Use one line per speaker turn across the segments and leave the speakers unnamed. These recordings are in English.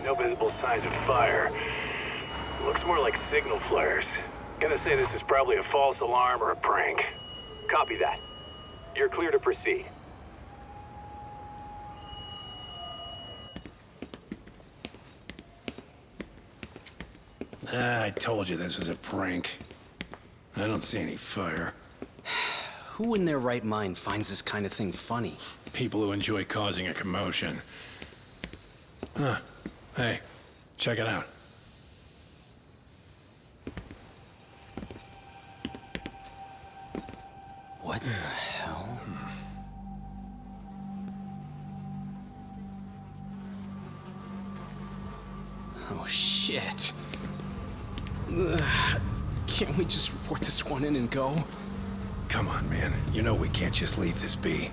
No visible signs of fire. Looks more like signal flares. Gonna say this is probably a false alarm or a prank. Copy that. You're clear to proceed.
I told you this was a prank. I don't see any fire.
Who in their right mind finds this kind of thing funny?
People who enjoy causing a commotion. Huh. Hey, check it out.
What in the hell? Oh, shit. Ugh. Can't we just report this one in and go?
Come on, man. You know we can't just leave this be.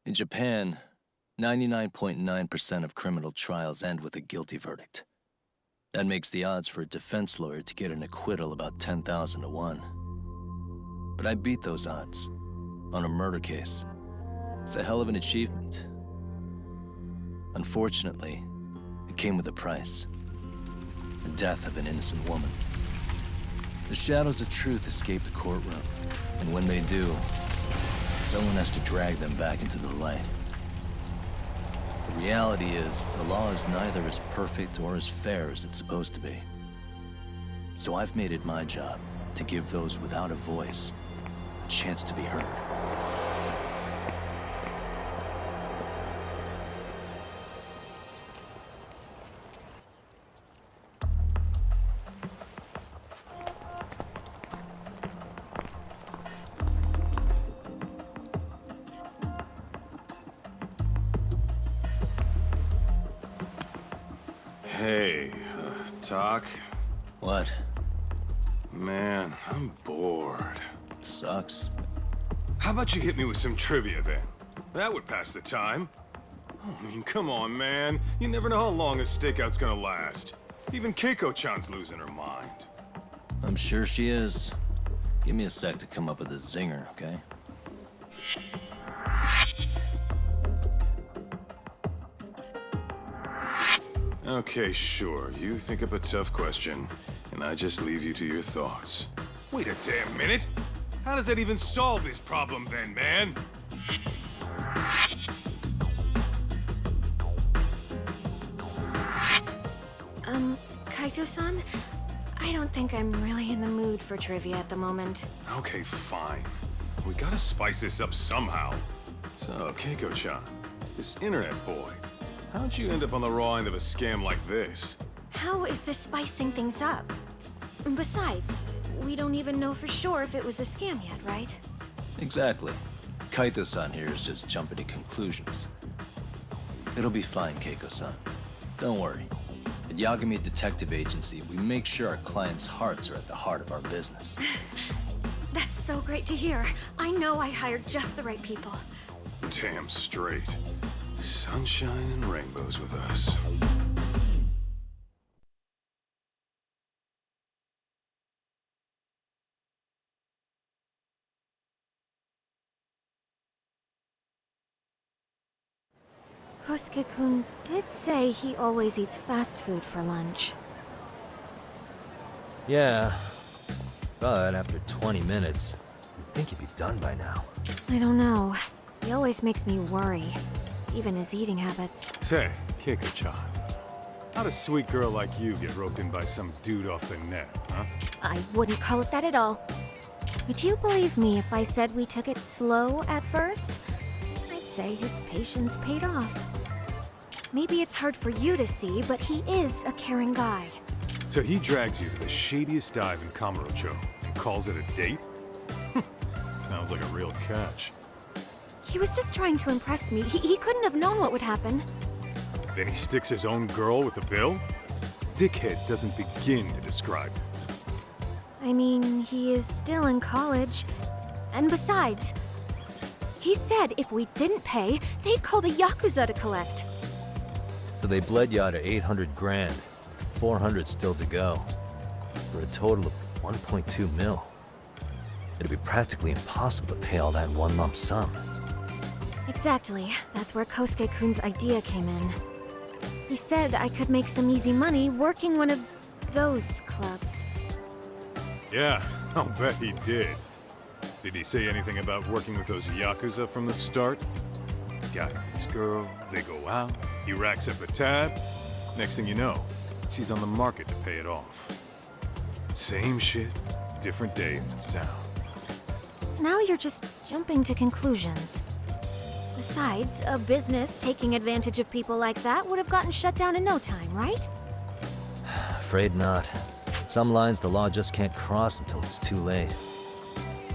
In Japan, 99.9% of criminal trials end with a guilty verdict. That makes the odds for a defense lawyer to get an acquittal about 10,000 to 1. But I beat those odds on a murder case. It's a hell of an achievement. Unfortunately, it came with a price. The death of an innocent woman. The shadows of truth escape the courtroom, and when they do, someone has to drag them back into the light. The reality is, the law is neither as perfect or as fair as it's supposed to be. So I've made it my job to give those without a voice a chance to be heard.
Hey, Doc?
What?
Man, I'm bored.
Sucks.
How about you hit me with some trivia then? That would pass the time. Oh, I mean, come on, man. You never know how long a stakeout's gonna last. Even Keiko-chan's losing her mind.
I'm sure she is. Give me a sec to come up with a zinger, okay?
Okay, sure. You think up a tough question, and I just leave you to your thoughts. Wait a damn minute! How does that even solve this problem then, man?
Kaito-san? I don't think I'm really in the mood for trivia at the moment.
Okay, fine. We gotta spice this up somehow. So, Keiko-chan, this internet boy, how'd you end up on the raw end of a scam like this?
How is this spicing things up? Besides, we don't even know for sure if it was a scam yet, right?
Exactly. Kaito-san here is just jumping to conclusions. It'll be fine, Keiko-san. Don't worry. At Yagami Detective Agency, we make sure our clients' hearts are at the heart of our business.
That's so great to hear. I know I hired just the right people.
Damn straight. Sunshine and rainbows with us.
Kosuke-kun did say he always eats fast food for lunch.
Yeah, but after 20 minutes, you'd think he'd be done by now.
I don't know. He always makes me worry, even his eating habits.
Say, Keiko-chan, how'd a sweet girl like you get roped in by some dude off the net, huh?
I wouldn't call it that at all. Would you believe me if I said we took it slow at first? I'd say his patience paid off. Maybe it's hard for you to see, but he is a caring guy.
So he drags you to the shadiest dive in Kamurocho and calls it a date? Sounds like a real catch.
He was just trying to impress me. He couldn't have known what would happen.
Then he sticks his own girl with the bill? Dickhead doesn't begin to describe it.
I mean, he is still in college. And besides, he said if we didn't pay, they'd call the Yakuza to collect.
So they bled you out of 800 grand, 400 still to go, for a total of 1.2 mil. It'd be practically impossible to pay all that in one lump sum.
Exactly. That's where Kosuke-kun's idea came in. He said I could make some easy money working one of those clubs.
Yeah, I'll bet he did. Did he say anything about working with those Yakuza from the start? Guy meets girl, they go out, he racks up a tab. Next thing you know, she's on the market to pay it off. Same shit, different day in this town.
Now you're just jumping to conclusions. Besides, a business taking advantage of people like that would have gotten shut down in no time, right?
Afraid not. Some lines the law just can't cross until it's too late.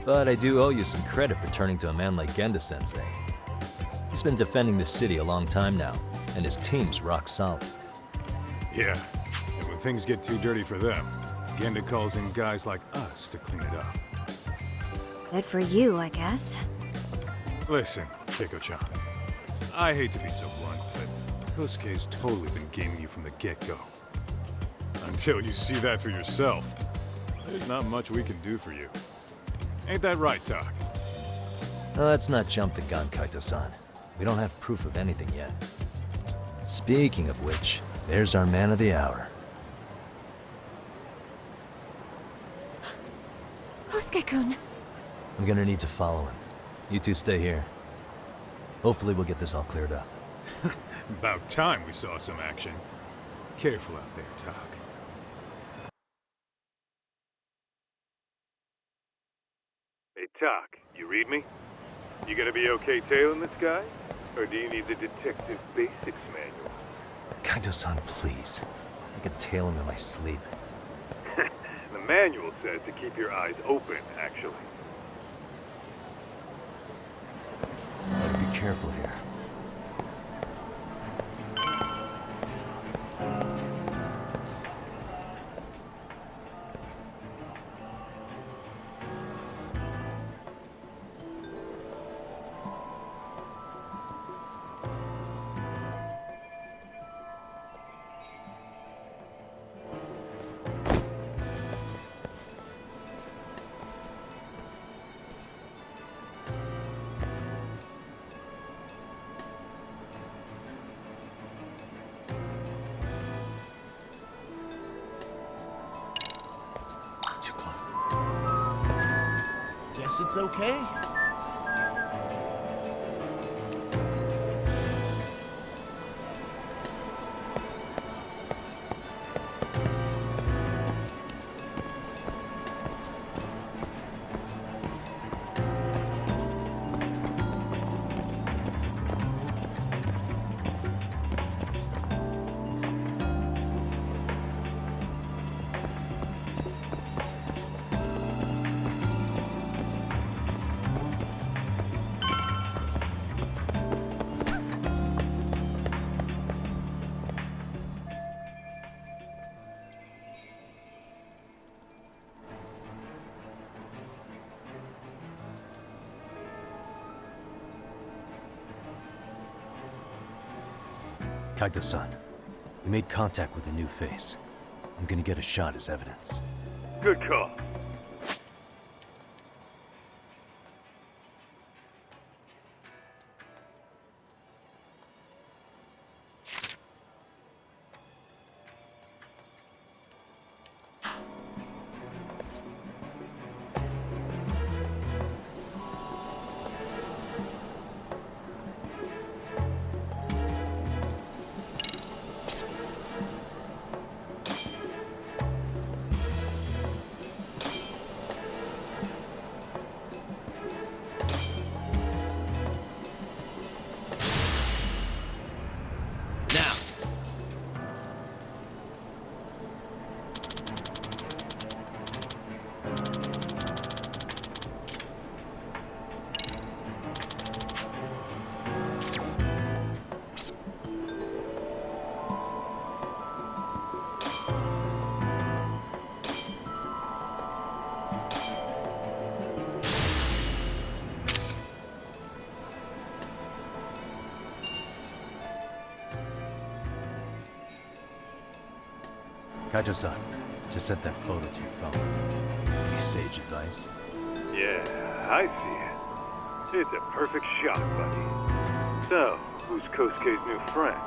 But I do owe you some credit for turning to a man like Genda-sensei. He's been defending this city a long time now, and his team's rock solid.
Yeah, and when things get too dirty for them, Genda calls in guys like us to clean it up.
Good for you, I guess.
Listen, Keiko-chan, I hate to be so blunt, but Kosuke's totally been gaming you from the get-go. Until you see that for yourself, there's not much we can do for you. Ain't that right, Tak?
Let's not jump the gun, Kaito-san. We don't have proof of anything yet. Speaking of which, there's our man of the hour.
Kosuke-kun.
I'm gonna need to follow him. You two stay here. Hopefully we'll get this all cleared up.
About time we saw some action. Careful out there, Tak. Hey, Tak, you read me? You gonna be okay tailing this guy? Or do you need the Detective Basics manual?
Kaito-san, please. I can tail him in my sleep.
The manual says to keep your eyes open, actually.
Be careful here.
Guess it's okay.
Kaito-san, we made contact with a new face. I'm gonna get a shot as evidence.
Good call.
Kaito-san, just sent that photo to your phone. Any sage advice?
Yeah, I see it. It's a perfect shot, buddy. So, who's Kosuke's new friend?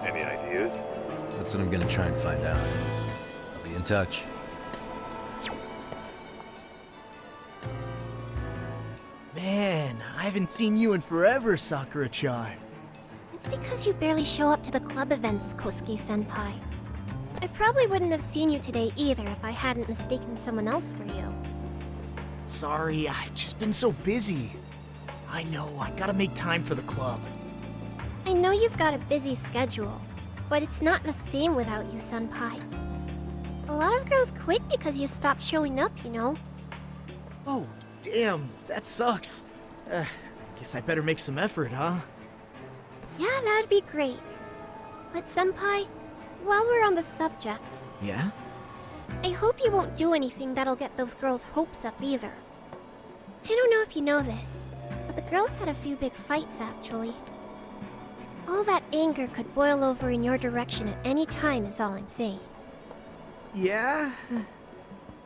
Any ideas?
That's what I'm gonna try and find out. I'll be in touch.
Man, I haven't seen you in forever, Sakura-chan.
It's because you barely show up to the club events, Kosuke-senpai. I probably wouldn't have seen you today either if I hadn't mistaken someone else for you.
Sorry, I've just been so busy. I know, I gotta make time for the club.
I know you've got a busy schedule, but it's not the same without you, senpai. A lot of girls quit because you stopped showing up, you know.
Oh, damn, that sucks. Guess I better make some effort, huh?
Yeah, that'd be great. But senpai, while we're on the subject,
Yeah?
I hope you won't do anything that'll get those girls' hopes up either. I don't know if you know this, but the girls had a few big fights actually. All that anger could boil over in your direction at any time is all I'm saying.
Yeah?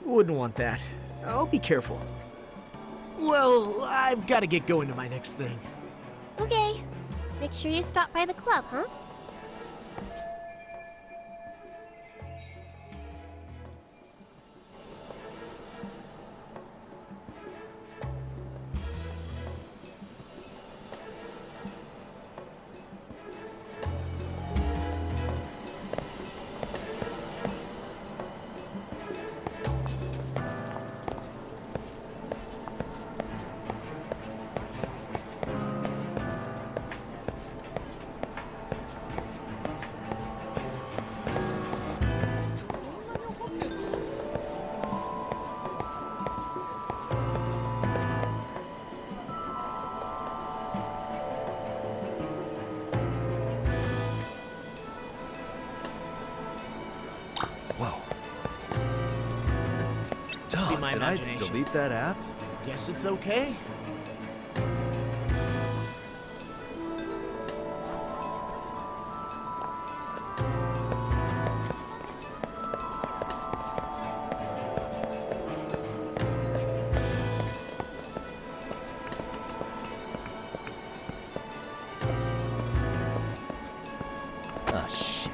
Wouldn't want that. I'll be careful. Well, I've gotta get going to my next thing.
Okay. Make sure you stop by the club, huh?
Dog,
my
did I
imagination.
delete that app?
Guess it's okay.
Ah, shit.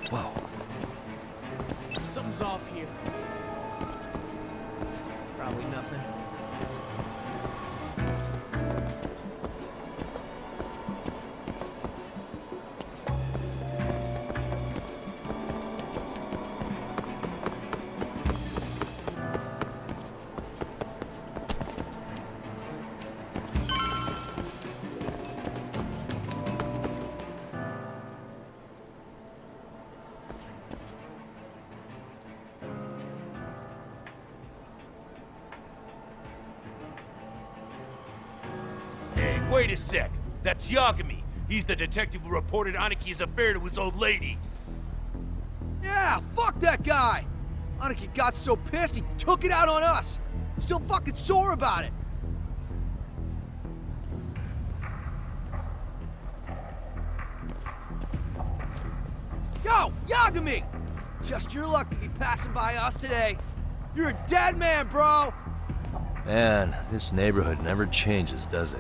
Whoa.
Something's off here. Probably nothing.
Hey, wait a sec. That's Yagami. He's the detective who reported Aniki's affair to his old lady.
Yeah, fuck that guy! Aniki got so pissed he took it out on us! Still fucking sore about it! Yo, Yagami! Just your luck to be passing by us today. You're a dead man, bro!
Man, this neighborhood never changes, does it?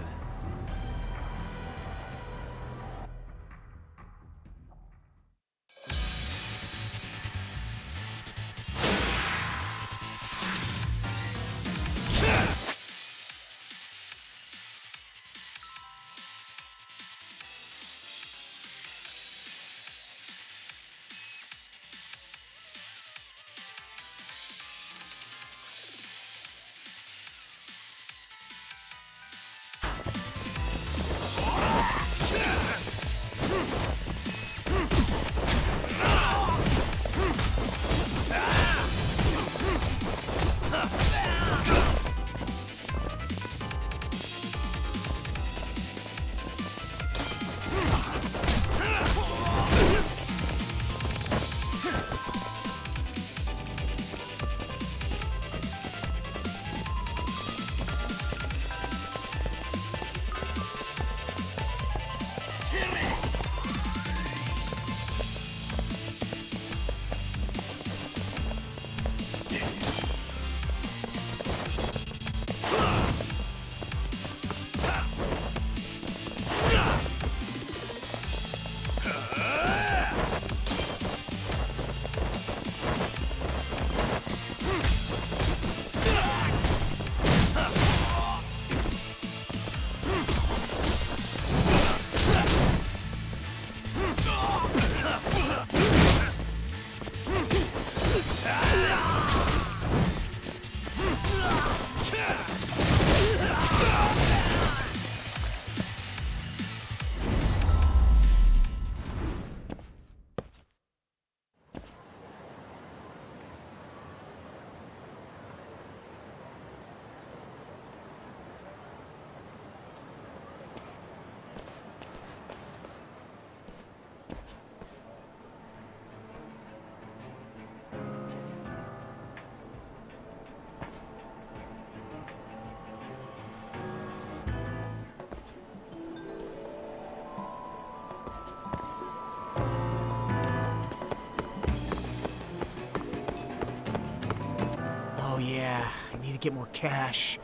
to get more cash.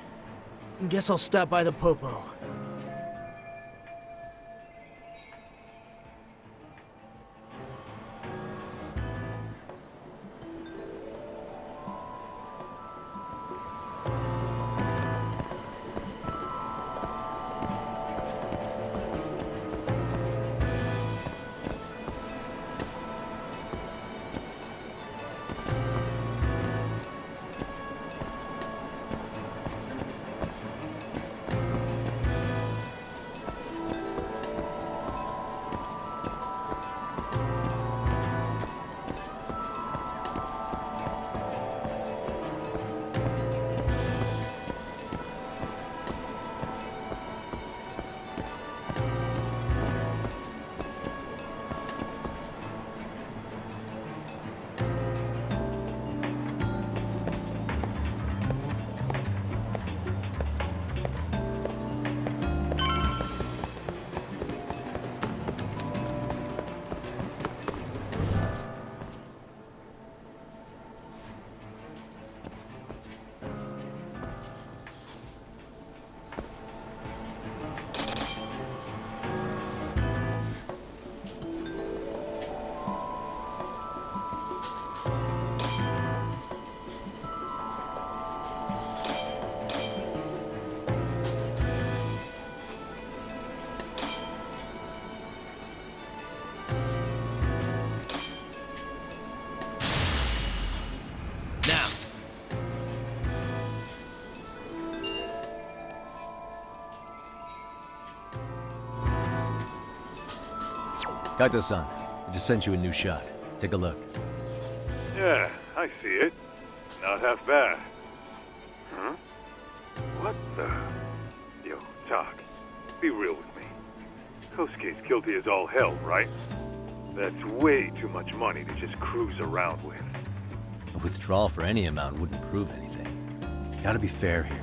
Guess I'll stop by the Popo.
Kaito-san, I just sent you a new shot. Take a look.
Yeah, I see it. Not half bad. Huh? What the... Yo, Talk. Be real with me. Kosuke's guilty as all hell, right? That's way too much money to just cruise around with.
A withdrawal for any amount wouldn't prove anything. Gotta be fair here.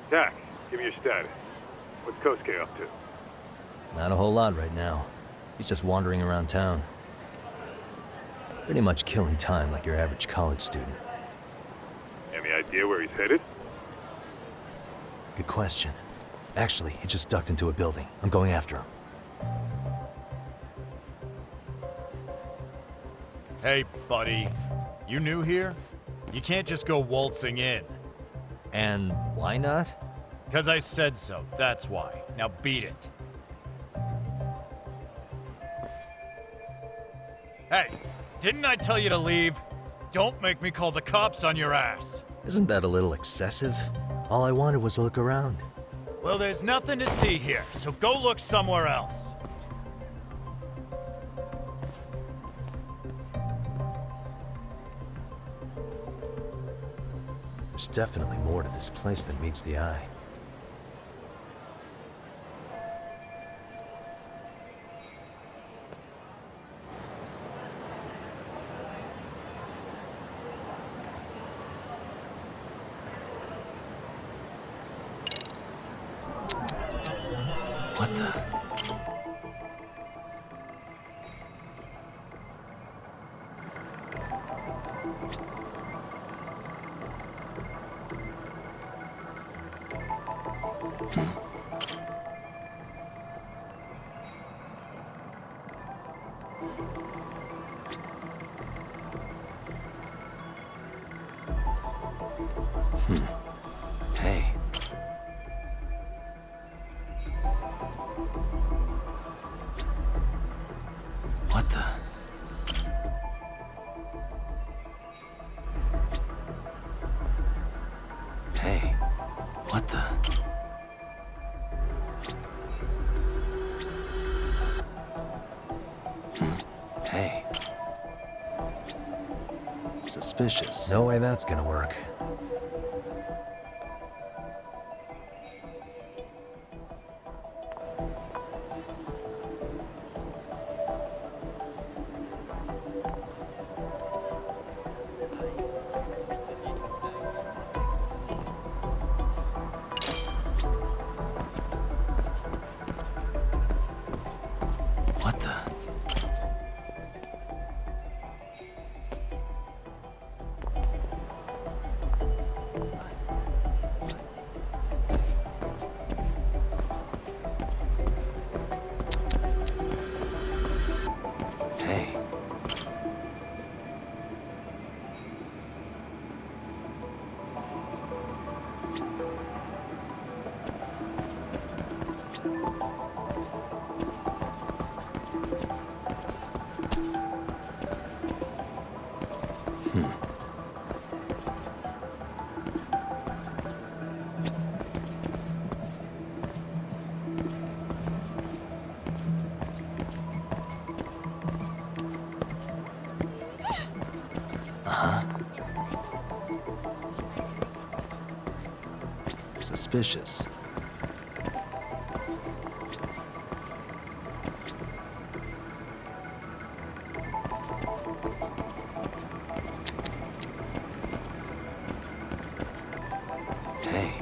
Dak, give me your status. What's Kosuke up to?
Not a whole lot right now. He's just wandering around town. Pretty much killing time like your average college student.
Any idea where he's headed?
Good question. Actually, he just ducked into a building. I'm going after him.
Hey, buddy. You new here? You can't just go waltzing in.
And why not?
'Cause I said so, that's why. Now beat it. Hey, didn't I tell you to leave? Don't make me call the cops on your ass.
Isn't that a little excessive? All I wanted was to look around.
Well, there's nothing to see here, so go look somewhere else.
There's definitely more to this place than meets the eye. What the? Hey. What the? Hey. What the? Hey. Suspicious.
Suspicious. No way that's gonna work. What the? Hey. Suspicious. Hey.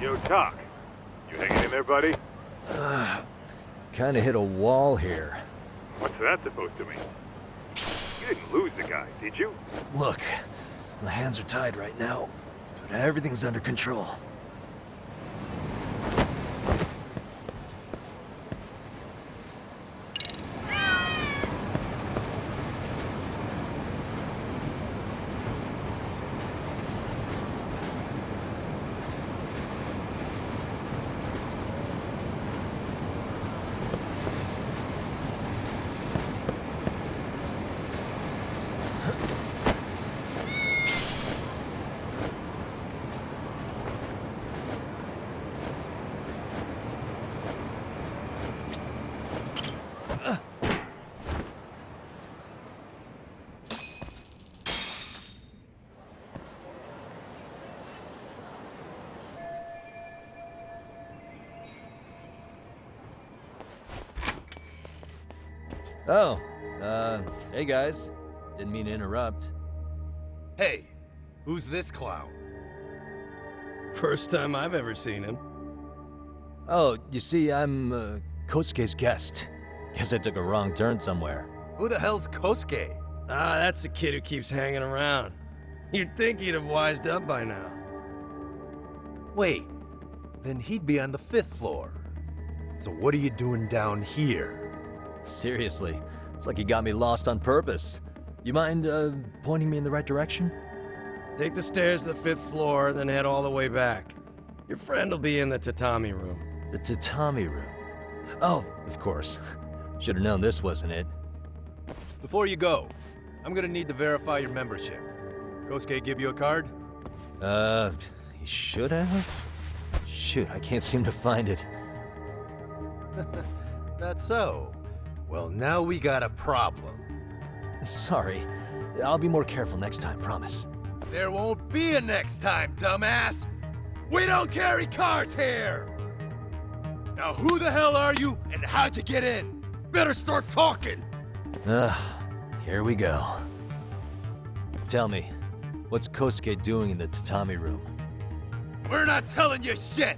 Yo, Doc. You hanging in there, buddy?
Kinda hit a wall here.
What's that supposed to mean? You didn't lose the guy, did you?
Look, my hands are tied right now, but everything's under control.
Oh, hey guys. Didn't mean to interrupt.
Hey, who's this clown?
First time I've ever seen him.
Oh, you see, I'm, Kosuke's guest. Guess I took a wrong turn somewhere.
Who the hell's Kosuke?
Ah, that's the kid who keeps hanging around. You'd think he'd have wised up by now.
Wait, then he'd be on the 5th floor. So what are you doing down here?
Seriously, it's like you got me lost on purpose. You mind, pointing me in the right direction?
Take the stairs to the 5th floor, then head all the way back. Your friend will be in the tatami room.
The tatami room. Oh, of course. Should have known this wasn't it.
Before you go, I'm gonna need to verify your membership. Kosuke give you a card?
He should have? Shoot, I can't seem to find it.
That's so. Well, now we got a problem.
Sorry. I'll be more careful next time, promise.
There won't be a next time, dumbass! We don't carry cards here! Now who the hell are you, and how'd you get in? Better start talking!
Here we go. Tell me, what's Kosuke doing in the tatami room?
We're not telling you shit!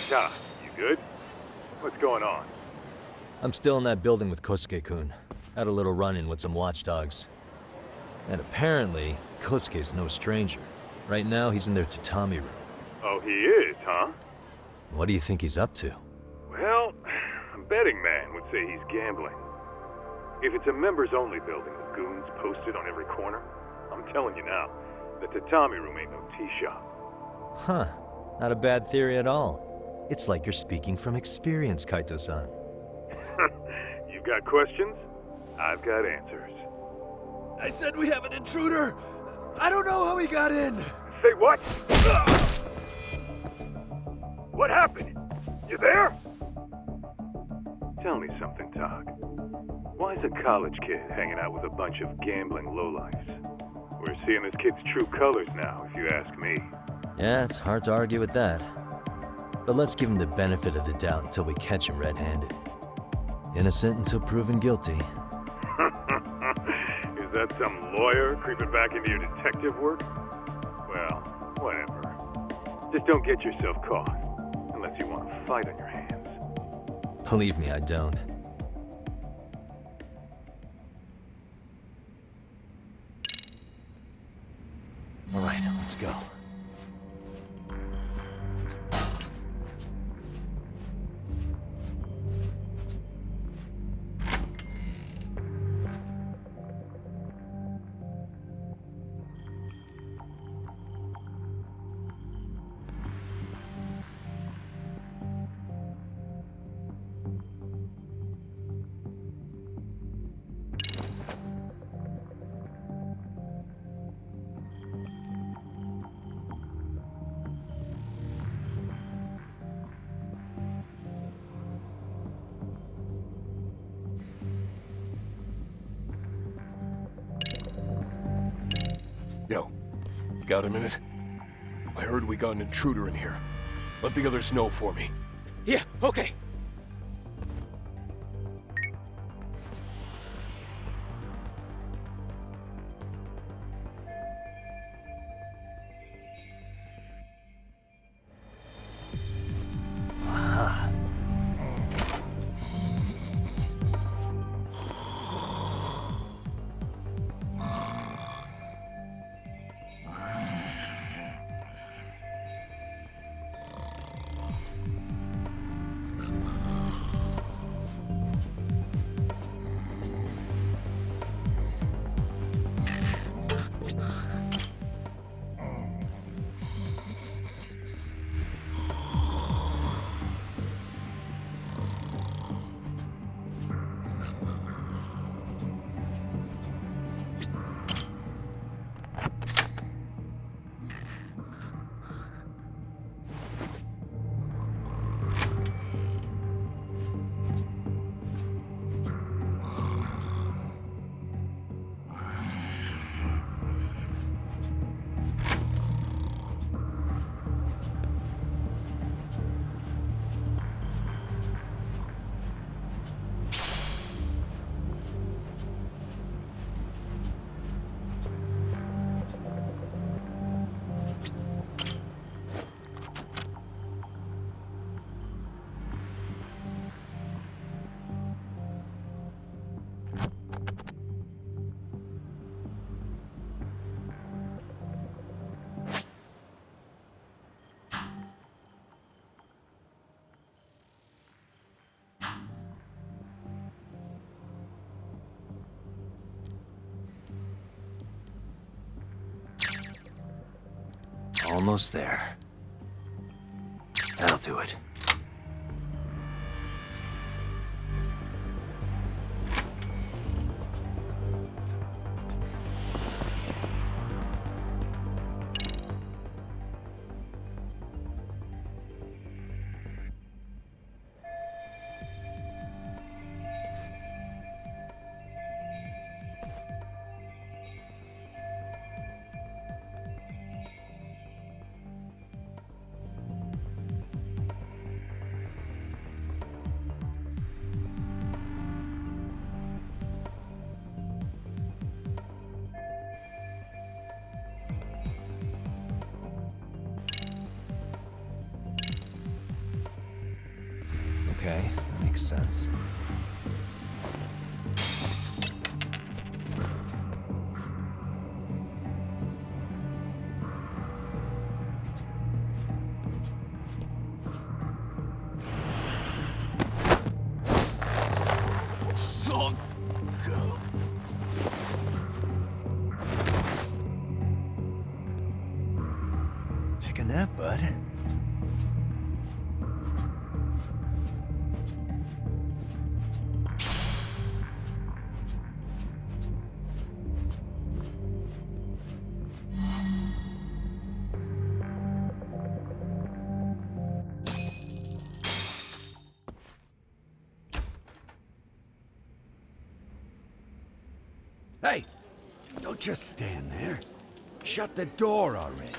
Doc, you good? What's going on?
I'm still in that building with Kosuke-kun. Had a little run-in with some watchdogs. And apparently, Kosuke's no stranger. Right now, he's in their tatami room.
Oh, he is, huh?
What do you think he's up to?
Well, a betting man would say he's gambling. If it's a members-only building with goons posted on every corner, I'm telling you now, the tatami room ain't no tea shop.
Huh. Not a bad theory at all. It's like you're speaking from experience, Kaito-san.
You've got questions? I've got answers.
I said we have an intruder! I don't know how he got in!
Say what? What happened? You there? Tell me something, Tog. Why is a college kid hanging out with a bunch of gambling lowlifes? We're seeing this kid's true colors now, if you ask me.
Yeah, it's hard to argue with that. But let's give him the benefit of the doubt until we catch him red-handed. Innocent until proven guilty.
Is that some lawyer creeping back into your detective work? Well, whatever. Just don't get yourself caught. Unless you want a fight on your hands.
Believe me, I don't. All right, let's go.
Yo, got a minute? I heard we got an intruder in here. Let the others know for me.
Yeah, okay.
Almost there. That'll do it. Okay, makes sense. Take a nap, bud.
Hey, don't just stand there. Shut the door already.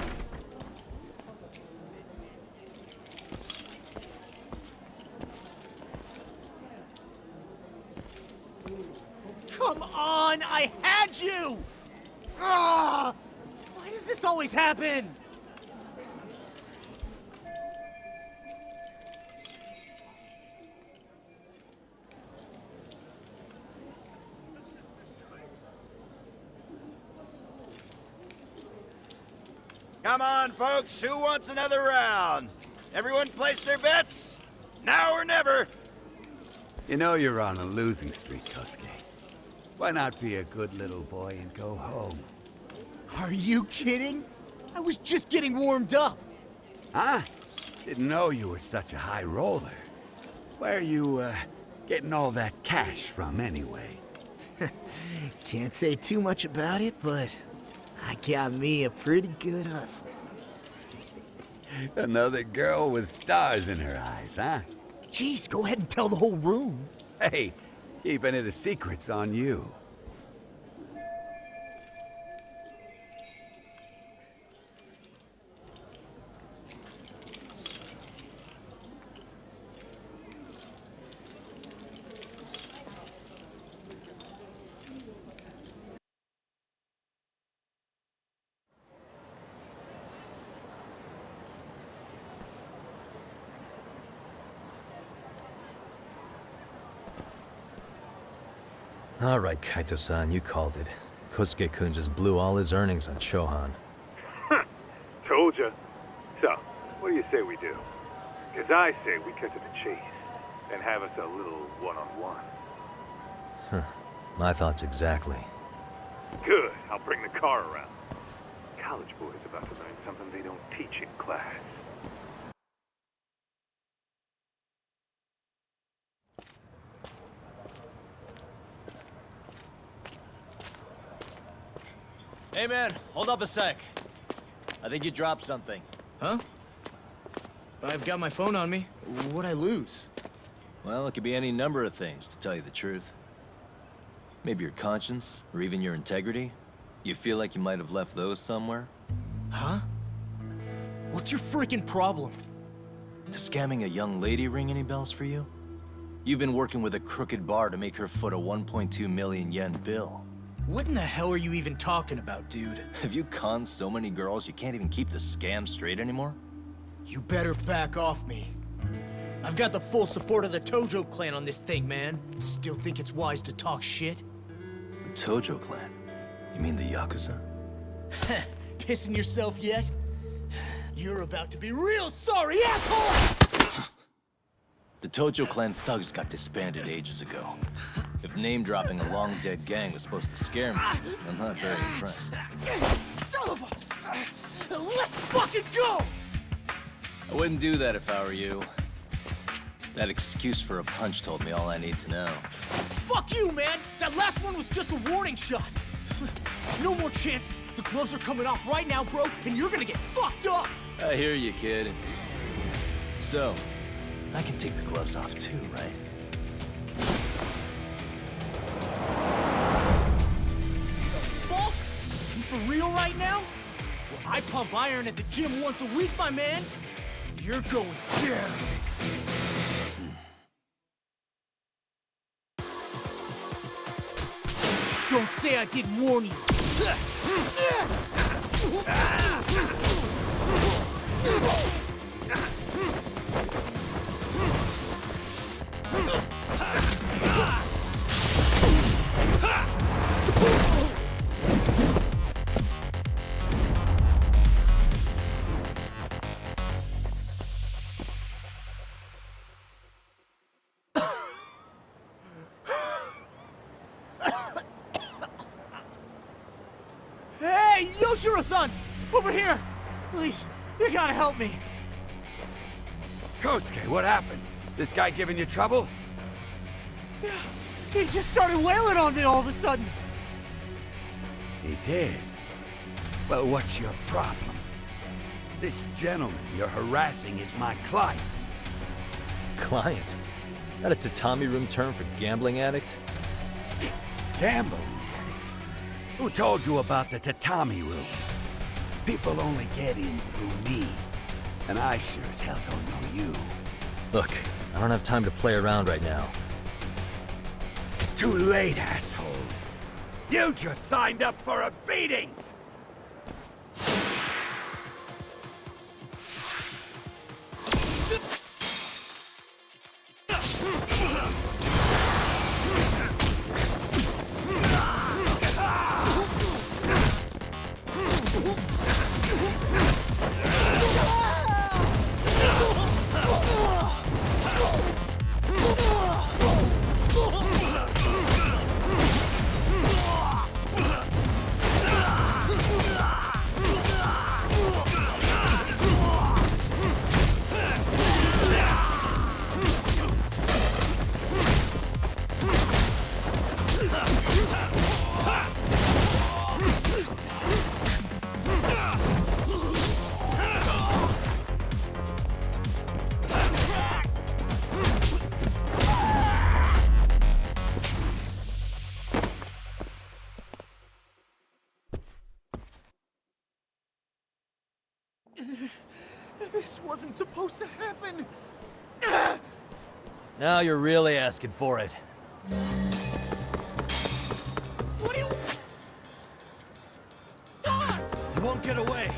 Come on, I had you! Ah! Why does this always happen?
Come on, folks. Who wants another round? Everyone place their bets? Now or never.
You know you're on a losing streak, Kosuke. Why not be a good little boy and go home?
Are you kidding? I was just getting warmed up.
Huh? Didn't know you were such a high roller. Where are you, getting all that cash from, anyway?
Can't say too much about it, but I got me a pretty good hustle.
Another girl with stars in her eyes, huh?
Jeez, go ahead and tell the whole room.
Hey, keeping it a secret's on you.
All right, Kaito-san, you called it. Kosuke-kun just blew all his earnings on Chohan.
Told ya. So, what do you say we do? Because I say we cut to the chase and have us a little one-on-one.
My thoughts exactly.
Good. I'll bring the car around. College boys about to learn something they don't teach in class.
Hey man, hold up a sec. I think you dropped something.
Huh? I've got my phone on me. What'd I lose?
Well, it could be any number of things, to tell you the truth. Maybe your conscience, or even your integrity. You feel like you might have left those somewhere?
Huh? What's your freaking problem?
Does scamming a young lady ring any bells for you? You've been working with a crooked bar to make her foot a 1.2 million yen bill.
What in the hell are you even talking about, dude?
Have you conned so many girls you can't even keep the scam straight anymore?
You better back off me. I've got the full support of the Tojo clan on this thing, man. Still think it's wise to talk shit?
The Tojo clan? You mean the Yakuza?
Pissing yourself yet? You're about to be real sorry, asshole!
The Tojo clan thugs got disbanded ages ago. If name-dropping a long-dead gang was supposed to scare me, I'm not very impressed.
Son of a... Let's fucking go!
I wouldn't do that if I were you. That excuse for a punch told me all I need to know.
Fuck you, man! That last one was just a warning shot! No more chances. The gloves are coming off right now, bro, and you're gonna get fucked up!
I hear you, kid. So, I can take the gloves off too, right?
Fuck? You for real right now? Well, I pump iron at the gym once a week, my man. You're going down. Don't say I didn't warn you. Hey, Yoshiro-san! Over here! Please, you gotta help me.
Kosuke, what happened? This guy giving you trouble?
Yeah, he just started wailing on me all of a sudden.
He did? Well, what's your problem? This gentleman you're harassing is my client.
Client? That a tatami room term for gambling addict?
Gambling addict? Who told you about the tatami room? People only get in through me. And I sure as hell don't know you.
Look, I don't have time to play around right now.
Too late, asshole. You just signed up for a beating!
This wasn't supposed to happen.
Now you're really asking for it.
What do you...
You won't get away.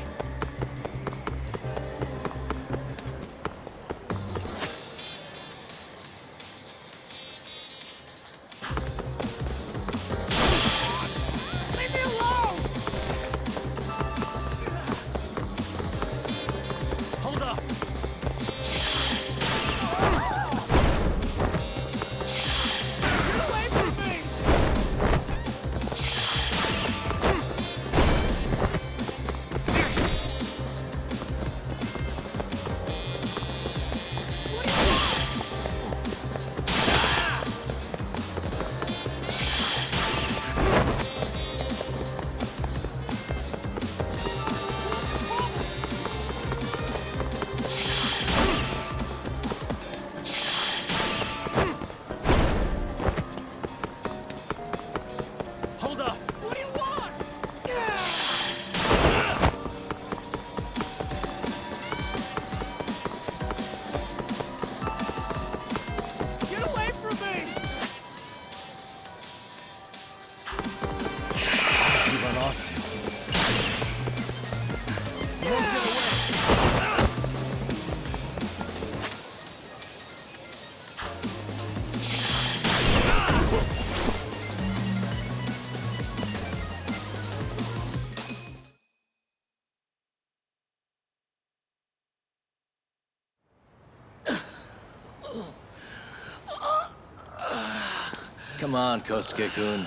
Come on, Kosuke-kun.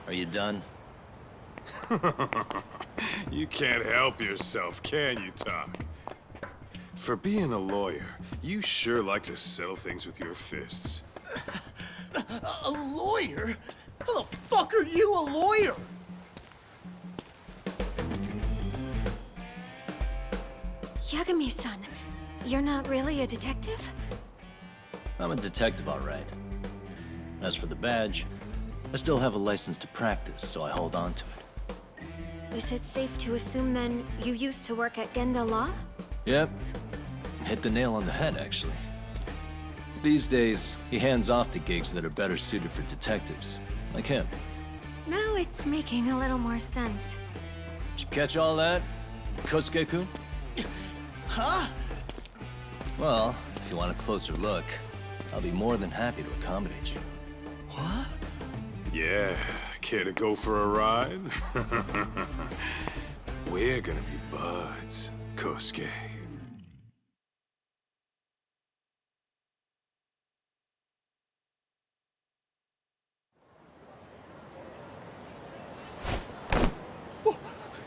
Are you done?
You can't help yourself, can you, Tak? For being a lawyer, you sure like to settle things with your fists.
A lawyer? How the fuck are you a lawyer?
Yagami-san, you're not really a detective?
I'm a detective, all right. As for the badge, I still have a license to practice, so I hold on to it.
Is it safe to assume then you used to work at Genda Law?
Yep. Hit the nail on the head, actually. These days, he hands off the gigs that are better suited for detectives, like him.
Now it's making a little more sense.
Did you catch all that, Kosuke-kun?
Huh?
Well, if you want a closer look, I'll be more than happy to accommodate you.
What?
Yeah, care to go for a ride? We're gonna be buds, Kosuke.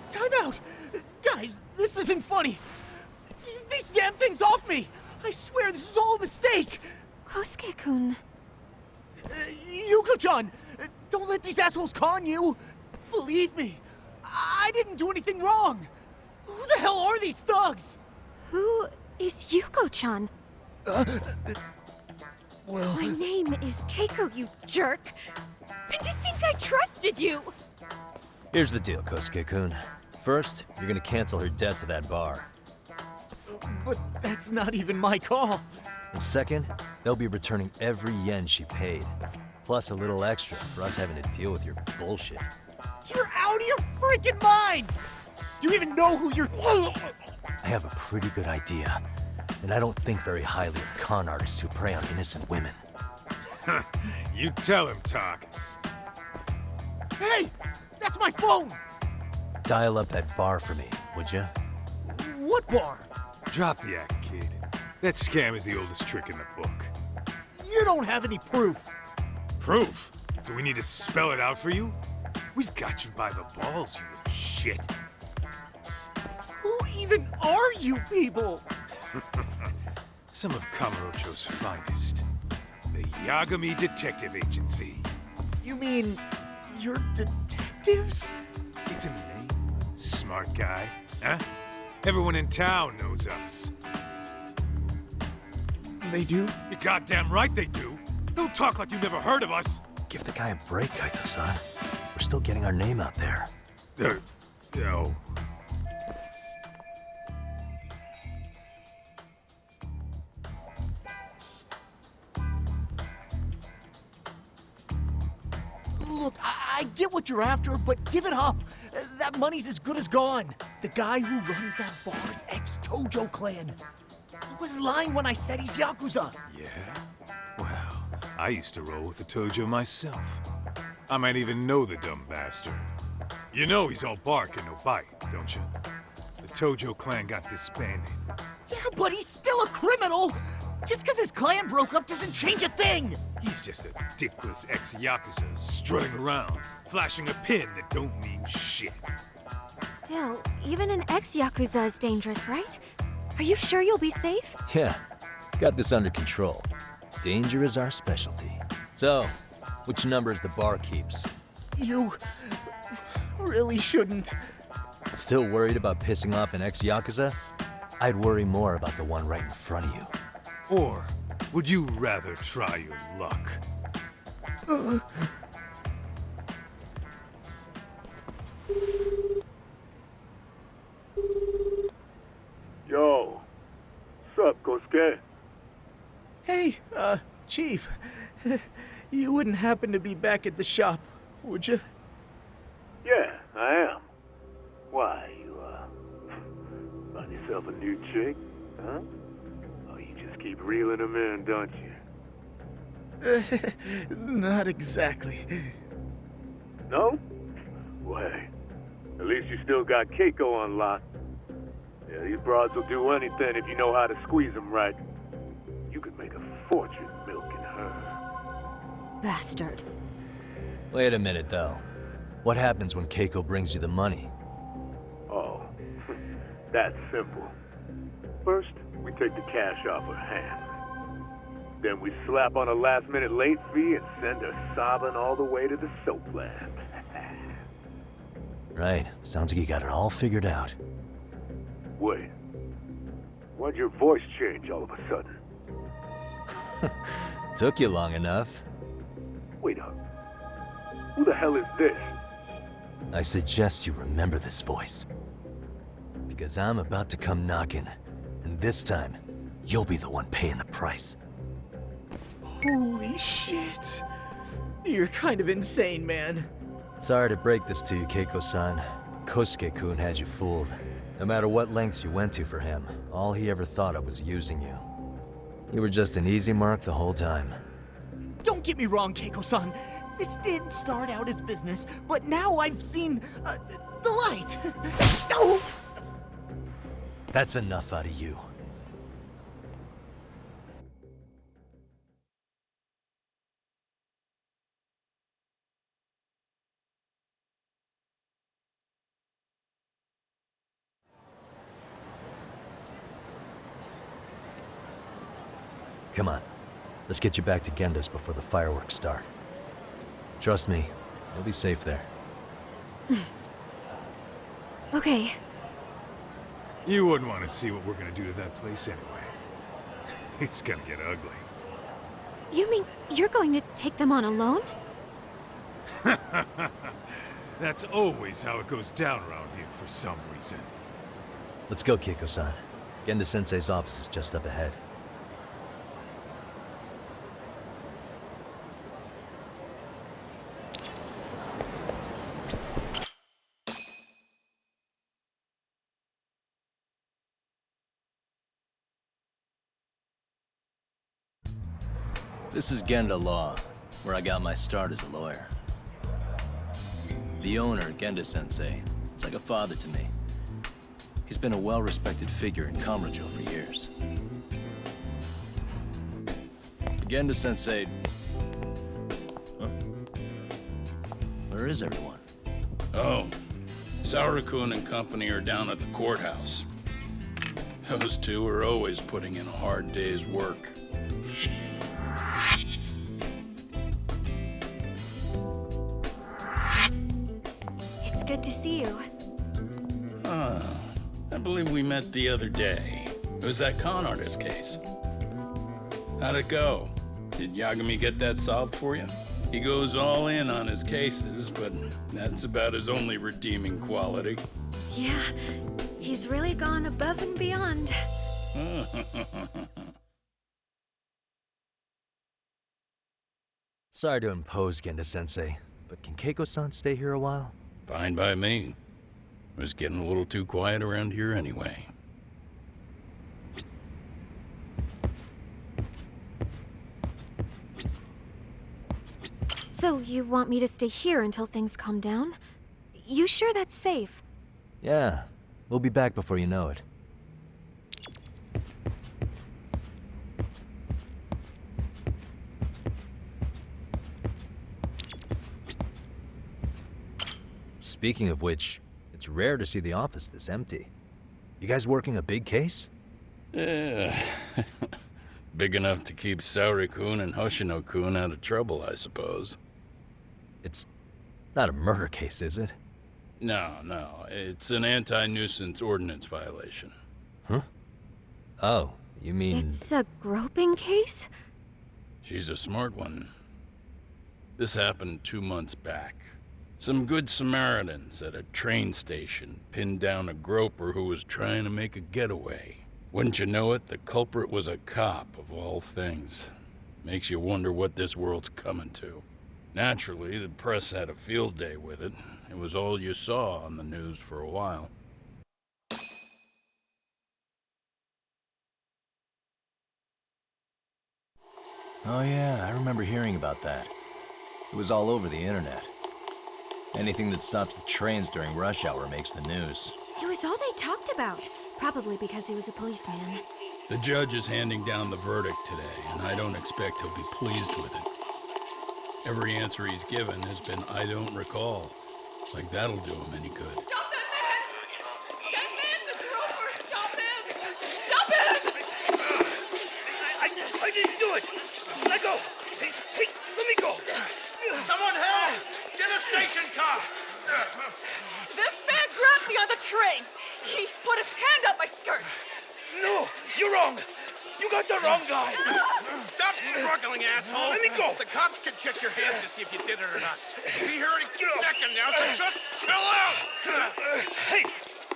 Time out! Guys, this isn't funny! These damn things off me! I swear this is all a mistake!
Kosuke-kun.
Yuko-chan! Don't let these assholes con you! Believe me, I didn't do anything wrong! Who the hell are these thugs?
Who is Yuko-chan?
Well...
My name is Keiko, you jerk! And to think I trusted you!
Here's the deal, Kosuke-kun. First, you're gonna cancel her debt to that bar.
But that's not even my call.
And second, they'll be returning every yen she paid. Plus a little extra for us having to deal with your bullshit.
You're out of your freaking mind! Do you even know who you're...
I have a pretty good idea. And I don't think very highly of con artists who prey on innocent women.
You tell him, Tak.
Hey! That's my phone!
Dial up that bar for me, would ya?
What bar?
Drop the act, kid. That scam is the oldest trick in the book.
You don't have any proof.
Proof? Do we need to spell it out for you? We've got you by the balls, you little shit.
Who even are you people?
Some of Kamurocho's finest. The Yagami Detective Agency.
You mean... you're detectives?
It's in the name. Smart guy, huh? Everyone in town knows us.
They do?
You're goddamn right they do. Don't talk like you never heard of us.
Give the guy a break, Kaito-san. We're still getting our name out there.
No.
Look, I get what you're after, but give it up. That money's as good as gone. The guy who runs that bar is ex-Tojo clan. I wasn't lying when I said he's Yakuza.
Yeah? Well, I used to roll with the Tojo myself. I might even know the dumb bastard. You know he's all bark and no bite, don't you? The Tojo clan got disbanded.
Yeah, but he's still a criminal! Just because his clan broke up doesn't change a thing!
He's just a dickless ex-Yakuza strutting around, flashing a pin that don't mean shit.
Still, even an ex-Yakuza is dangerous, right? Are you sure you'll be safe?
Yeah, got this under control. Danger is our specialty. So, which numbers the bar keeps?
You... really shouldn't.
Still worried about pissing off an ex-Yakuza? I'd worry more about the one right in front of you.
Or would you rather try your luck?
Yo, sup, Kosuke?
Hey, Chief. You wouldn't happen to be back at the shop, would you?
Yeah, I am. Why, you, find yourself a new chick, huh? Oh, you just keep reeling them in, don't you?
Not exactly.
No? Well, hey, at least you still got Keiko on lock. Yeah, these broads will do anything if you know how to squeeze them right. You could make a fortune milking her.
bastard.
Wait a minute, though. What happens when Keiko brings you the money?
Oh, that's simple. First, we take the cash off her hand. Then we slap on a last-minute late fee and send her sobbing all the way to the soap lab.
Right. Sounds like you got it all figured out.
Wait. Why'd your voice change all of a sudden?
Took you long enough.
Wait up. Who the hell is this?
I suggest you remember this voice. Because I'm about to come knocking, and this time, you'll be the one paying the price.
Holy shit. You're kind of insane, man.
Sorry to break this to you, Keiko-san. Kosuke-kun had you fooled. No matter what lengths you went to for him, all he ever thought of was using you. You were just an easy mark the whole time.
Don't get me wrong, Keiko-san. This did start out as business, but now I've seen the light. No!
That's enough out of you. Come on, let's get you back to Genda's before the fireworks start. Trust me, you'll be safe there.
Okay.
You wouldn't want to see what we're gonna do to that place anyway. It's gonna get ugly.
You mean you're going to take them on alone?
That's always how it goes down around here for some reason.
Let's go, Keiko-san. Genda-sensei's office is just up ahead.
This is Genda Law, where I got my start as a lawyer. The owner, Genda-sensei, it's like a father to me. He's been a well-respected figure in Kamurocho for years. Genda-sensei... Huh? Where is everyone?
Oh, Saura-kun and company are down at the courthouse. Those two are always putting in a hard day's work.
Good to see you.
I believe we met the other day. It was that con artist case. How'd it go? Did Yagami get that solved for you? He goes all in on his cases, but that's about his only redeeming quality.
Yeah, he's really gone above and beyond.
Sorry to impose, Genda-sensei, but can Keiko-san stay here a while?
Fine by me. It was getting a little too quiet around here anyway.
So you want me to stay here until things calm down? You sure that's safe?
Yeah, we'll be back before you know it. Speaking of which, it's rare to see the office this empty. You guys working a big case?
Yeah. Big enough to keep Saori-kun and Hoshino-kun out of trouble, I suppose.
It's not a murder case, is it?
No. It's an anti-nuisance ordinance violation.
Huh? Oh, you mean...
It's a groping case?
She's a smart one. This happened 2 months back. Some good Samaritans at a train station pinned down a groper who was trying to make a getaway. Wouldn't you know it, the culprit was a cop, of all things. Makes you wonder what this world's coming to. Naturally, the press had a field day with it. It was all you saw on the news for a while.
Oh yeah, I remember hearing about that. It was all over the internet. Anything that stops the trains during rush hour makes the news.
It was all they talked about. Probably because he was a policeman.
The judge is handing down the verdict today, and I don't expect he'll be pleased with it. Every answer he's given has been, I don't recall. Like that'll do him any good.
Stop that man! That man's a groper! Stop him! Stop him!
I didn't do it! Let go! Hey, let me go!
Someone help! Get a station car! This man grabbed me on the train! He put his hand up my skirt!
No! You're wrong! You got the wrong guy!
Stop struggling, asshole!
Let me go!
The cops can check your hands to see if you did it or not. We'll be here in a second now, so just chill out!
Hey!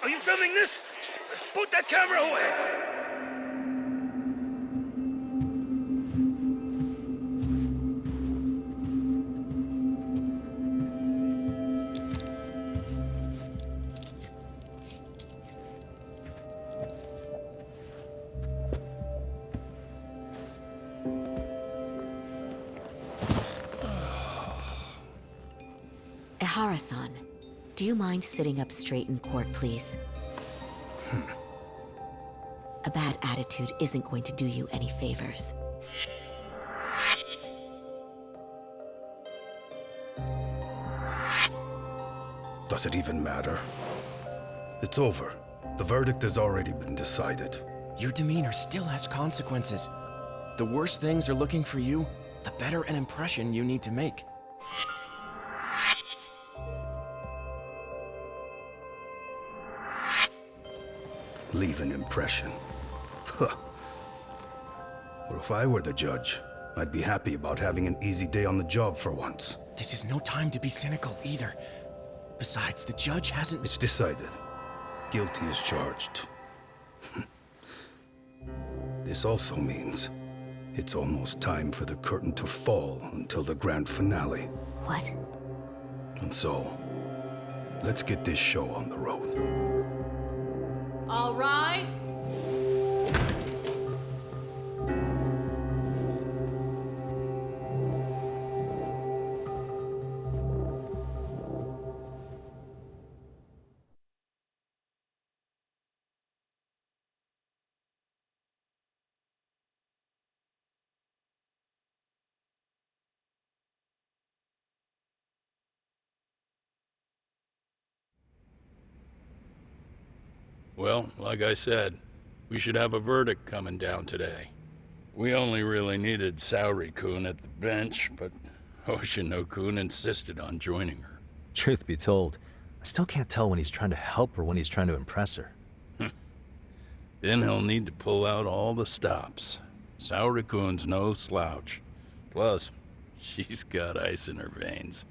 Are you filming this? Put that camera away!
Ehara-san, do you mind sitting up straight in court, please? A bad attitude isn't going to do you any favors.
Does it even matter? It's over. The verdict has already been decided.
Your demeanor still has consequences. The worse things are looking for you, the better an impression you need to make.
Leave an impression. Huh. Well, if I were the judge, I'd be happy about having an easy day on the job for once.
This is no time to be cynical either. Besides, the judge hasn't...
It's decided. Guilty is charged. This also means it's almost time for the curtain to fall until the grand finale.
What?
And so, let's get this show on the road.
All rise.
Well, like I said, we should have a verdict coming down today. We only really needed Saori-kun at the bench, but Hoshino-kun insisted on joining her.
Truth be told, I still can't tell when he's trying to help or when he's trying to impress her.
Then he'll need to pull out all the stops. Saori-kun's no slouch. Plus, she's got ice in her veins.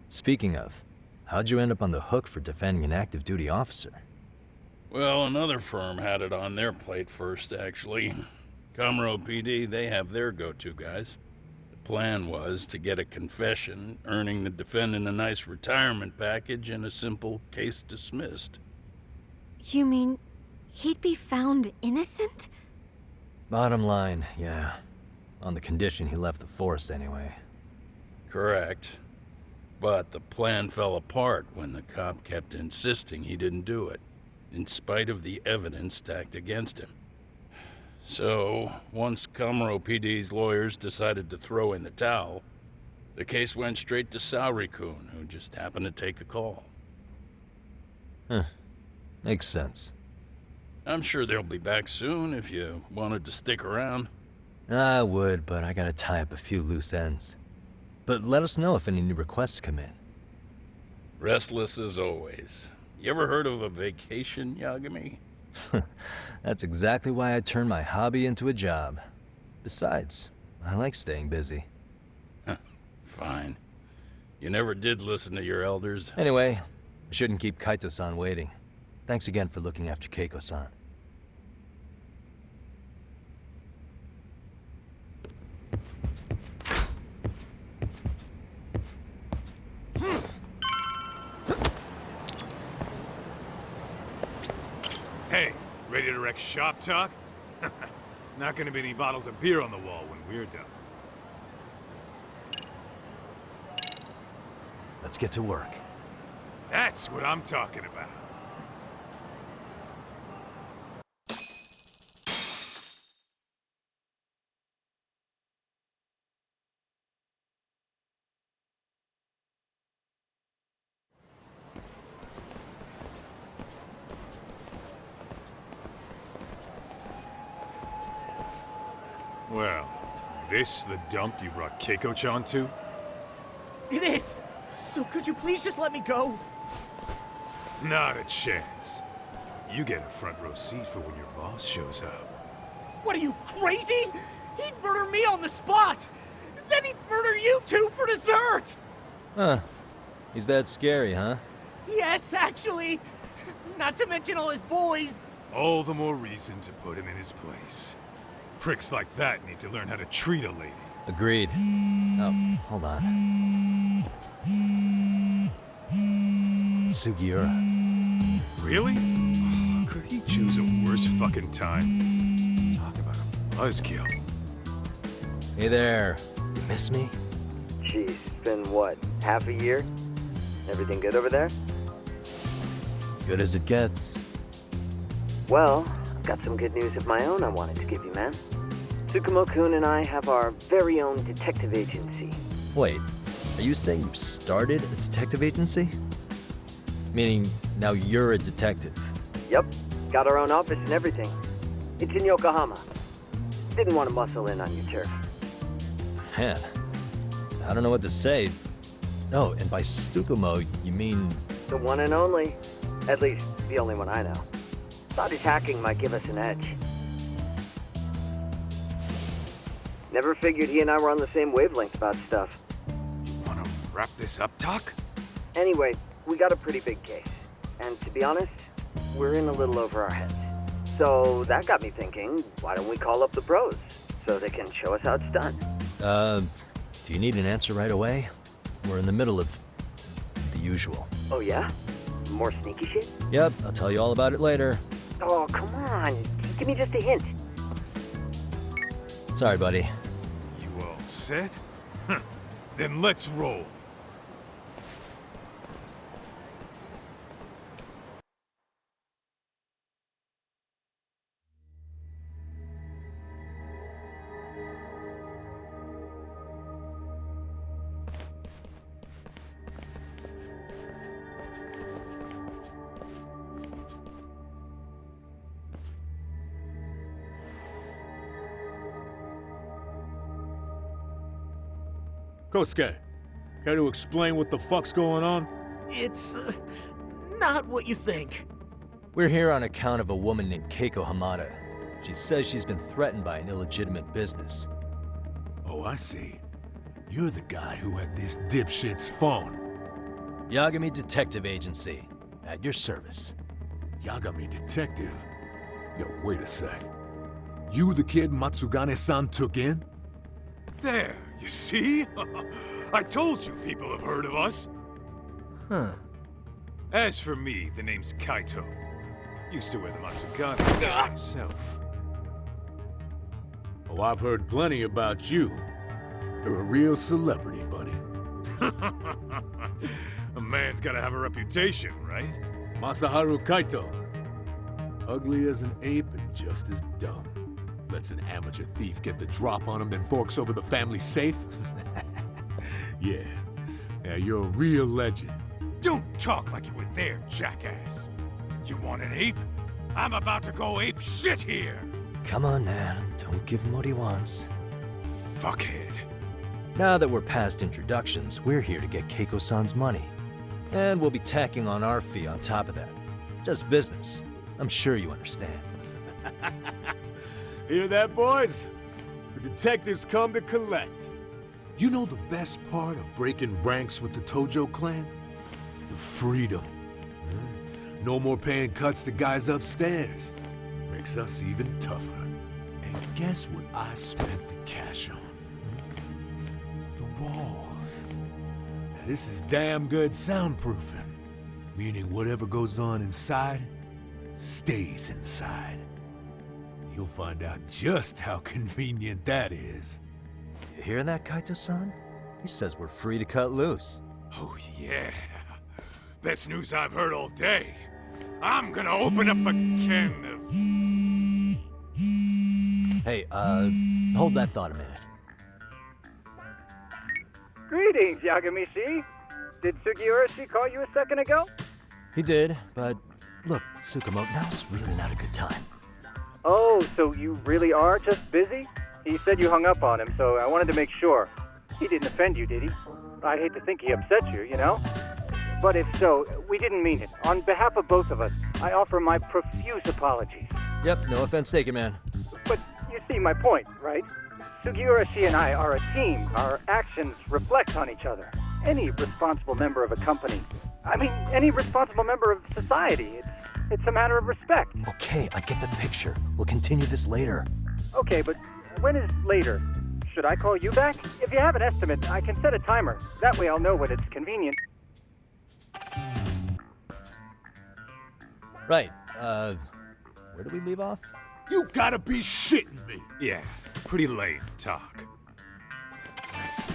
Speaking of, how'd you end up on the hook for defending an active duty officer?
Well, another firm had it on their plate first, actually. Comro PD, they have their go-to guys. The plan was to get a confession, earning the defendant a nice retirement package and a simple case dismissed.
You mean he'd be found innocent?
Bottom line, yeah. On the condition he left the force anyway.
Correct. But the plan fell apart when the cop kept insisting he didn't do it, in spite of the evidence stacked against him. So, once Comro PD's lawyers decided to throw in the towel, the case went straight to Saori-kun, who just happened to take the call.
Huh. Makes sense.
I'm sure they'll be back soon if you wanted to stick around.
I would, but I gotta tie up a few loose ends. But let us know if any new requests come in.
Restless as always. You ever heard of a vacation, Yagami?
That's exactly why I turned my hobby into a job. Besides, I like staying busy.
Fine. You never did listen to your elders.
Anyway, I shouldn't keep Kaito-san waiting. Thanks again for looking after Keiko-san.
Hey, ready to wreck shop talk? Not gonna be any bottles of beer on the wall when we're done.
Let's get to work.
That's what I'm talking about.
Well, this the dump you brought Keiko-chan to?
It is! So could you please just let me go?
Not a chance. You get a front row seat for when your boss shows up.
What are you, crazy? He'd murder me on the spot! Then he'd murder you two for dessert!
Huh. He's that scary, huh?
Yes, actually. Not to mention all his boys.
All the more reason to put him in his place. Pricks like that need to learn how to treat a lady.
Agreed. Oh, hold on. Sugiura.
Really? Could he choose a worse fucking time? Talk about a buzzkill.
Hey there. You miss me?
Jeez, it's been what, half a year? Everything good over there?
Good as it gets.
Well, I've got some good news of my own I wanted to give you, man. Tsukumo-kun and I have our very own detective agency.
Wait, are you saying you started a detective agency? Meaning, now you're a detective?
Yep, got our own office and everything. It's in Yokohama. Didn't want to muscle in on your turf.
Man, I don't know what to say. Oh, and by Tsukumo, you mean...
The one and only. At least, the only one I know. Thought his hacking might give us an edge. Never figured he and I were on the same wavelength about stuff.
You wanna wrap this up, Doc?
Anyway, we got a pretty big case. And to be honest, we're in a little over our heads. So that got me thinking, why don't we call up the pros so they can show us how it's done?
Do you need an answer right away? We're in the middle of the usual.
Oh yeah? More sneaky shit?
Yep, I'll tell you all about it later.
Oh, come on. Give me just a hint.
Sorry, buddy.
You all set? Then let's roll.
Kosuke, care to explain what the fuck's going on?
It's, not what you think.
We're here on account of a woman named Keiko Hamada. She says she's been threatened by an illegitimate business.
Oh, I see. You're the guy who had this dipshit's phone.
Yagami Detective Agency. At your service.
Yagami Detective? Yo, wait a sec. You the kid Matsugane-san took in?
There, you see? I told you people have heard of us.
Huh.
As for me, the name's Kaito. Used to wear the Matsugane myself.
Oh, I've heard plenty about you. You're a real celebrity, buddy.
A man's gotta have a reputation, right?
Masaharu Kaito. Ugly as an ape and just as dumb. Lets an amateur thief get the drop on him, then forks over the family safe? Yeah, you're a real legend.
Don't talk like you were there, jackass. You want an ape? I'm about to go ape shit here.
Come on, man. Don't give him what he wants.
Fuckhead.
Now that we're past introductions, we're here to get Keiko-san's money. And we'll be tacking on our fee on top of that. Just business. I'm sure you understand.
Hear that, boys? The detectives come to collect. You know the best part of breaking ranks with the Tojo clan? The freedom. No more paying cuts to guys upstairs. Makes us even tougher. And guess what I spent the cash on? The walls. Now this is damn good soundproofing. Meaning whatever goes on inside, stays inside. You'll find out just how convenient that is.
You hear that, Kaito-san? He says we're free to cut loose.
Oh yeah. Best news I've heard all day. I'm gonna open up a can of...
Hey, hold that thought a minute.
Greetings, Yagami-shi. Did Sugiura-shi call you a second ago?
He did, but look, Tsukumo, now's really not a good time.
Oh, so you really are just busy? He said you hung up on him, so I wanted to make sure. He didn't offend you, did he? I'd hate to think he upset you, you know? But if so, we didn't mean it. On behalf of both of us, I offer my profuse apologies.
Yep, no offense taken, man.
But you see my point, right? Sugiura, she and I are a team. Our actions reflect on each other. Any responsible member of a company, any responsible member of society, it's a matter of respect.
Okay, I get the picture. We'll continue this later.
Okay, but when is later? Should I call you back? If you have an estimate, I can set a timer. That way I'll know when it's convenient.
Right, where did we leave off?
You gotta be shitting me!
Yeah, pretty lame talk.
That's it.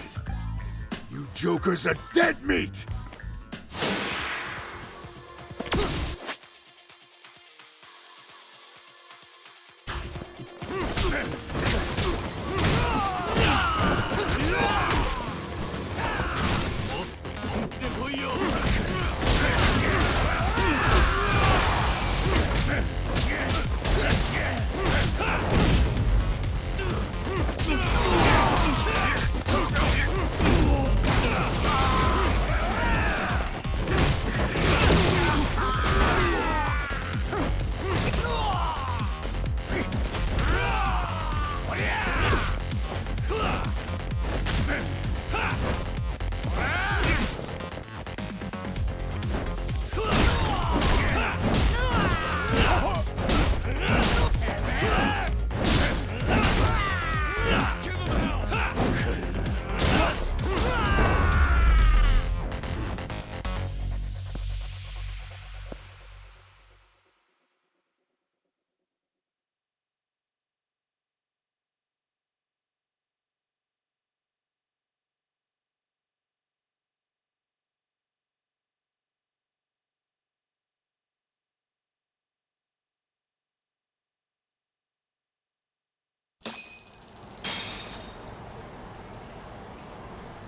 You jokers are dead meat!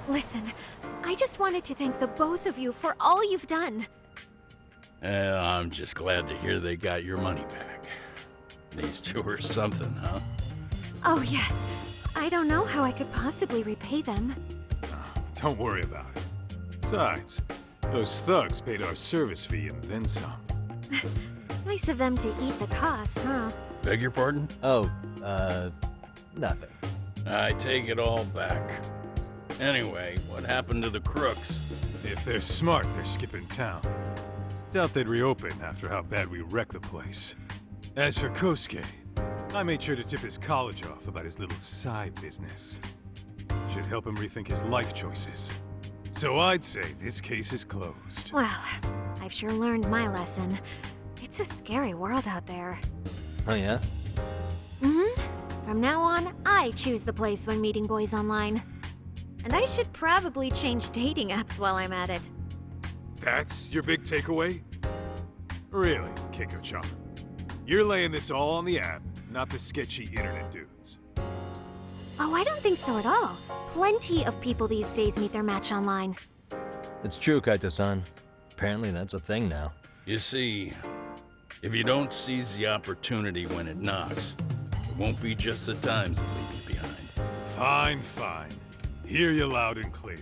Listen, I just wanted to thank the both of you for all you've done.
I'm just glad to hear they got your money back. These two are something, huh?
Oh, yes. I don't know how I could possibly repay them.
Don't worry about it. Besides, those thugs paid our service fee and then some.
Nice of them to eat the cost, huh?
Beg your pardon?
Oh, nothing.
I take it all back. Anyway, what happened to the crooks?
If they're smart, they're skipping town. Doubt they'd reopen after how bad we wrecked the place. As for Kosuke, I made sure to tip his college off about his little side business. Should help him rethink his life choices. So I'd say this case is closed.
Well, I've sure learned my lesson. It's a scary world out there.
Oh, yeah?
Mm-hmm. From now on, I choose the place when meeting boys online. And I should probably change dating apps while I'm at it.
That's your big takeaway? Really, Keiko-chan? You're laying this all on the app, not the sketchy internet dudes.
Oh, I don't think so at all. Plenty of people these days meet their match online.
It's true, Kaito-san. Apparently that's a thing now.
You see, if you don't seize the opportunity when it knocks, it won't be just the times that leave you behind.
Fine, fine. Hear you loud and clear.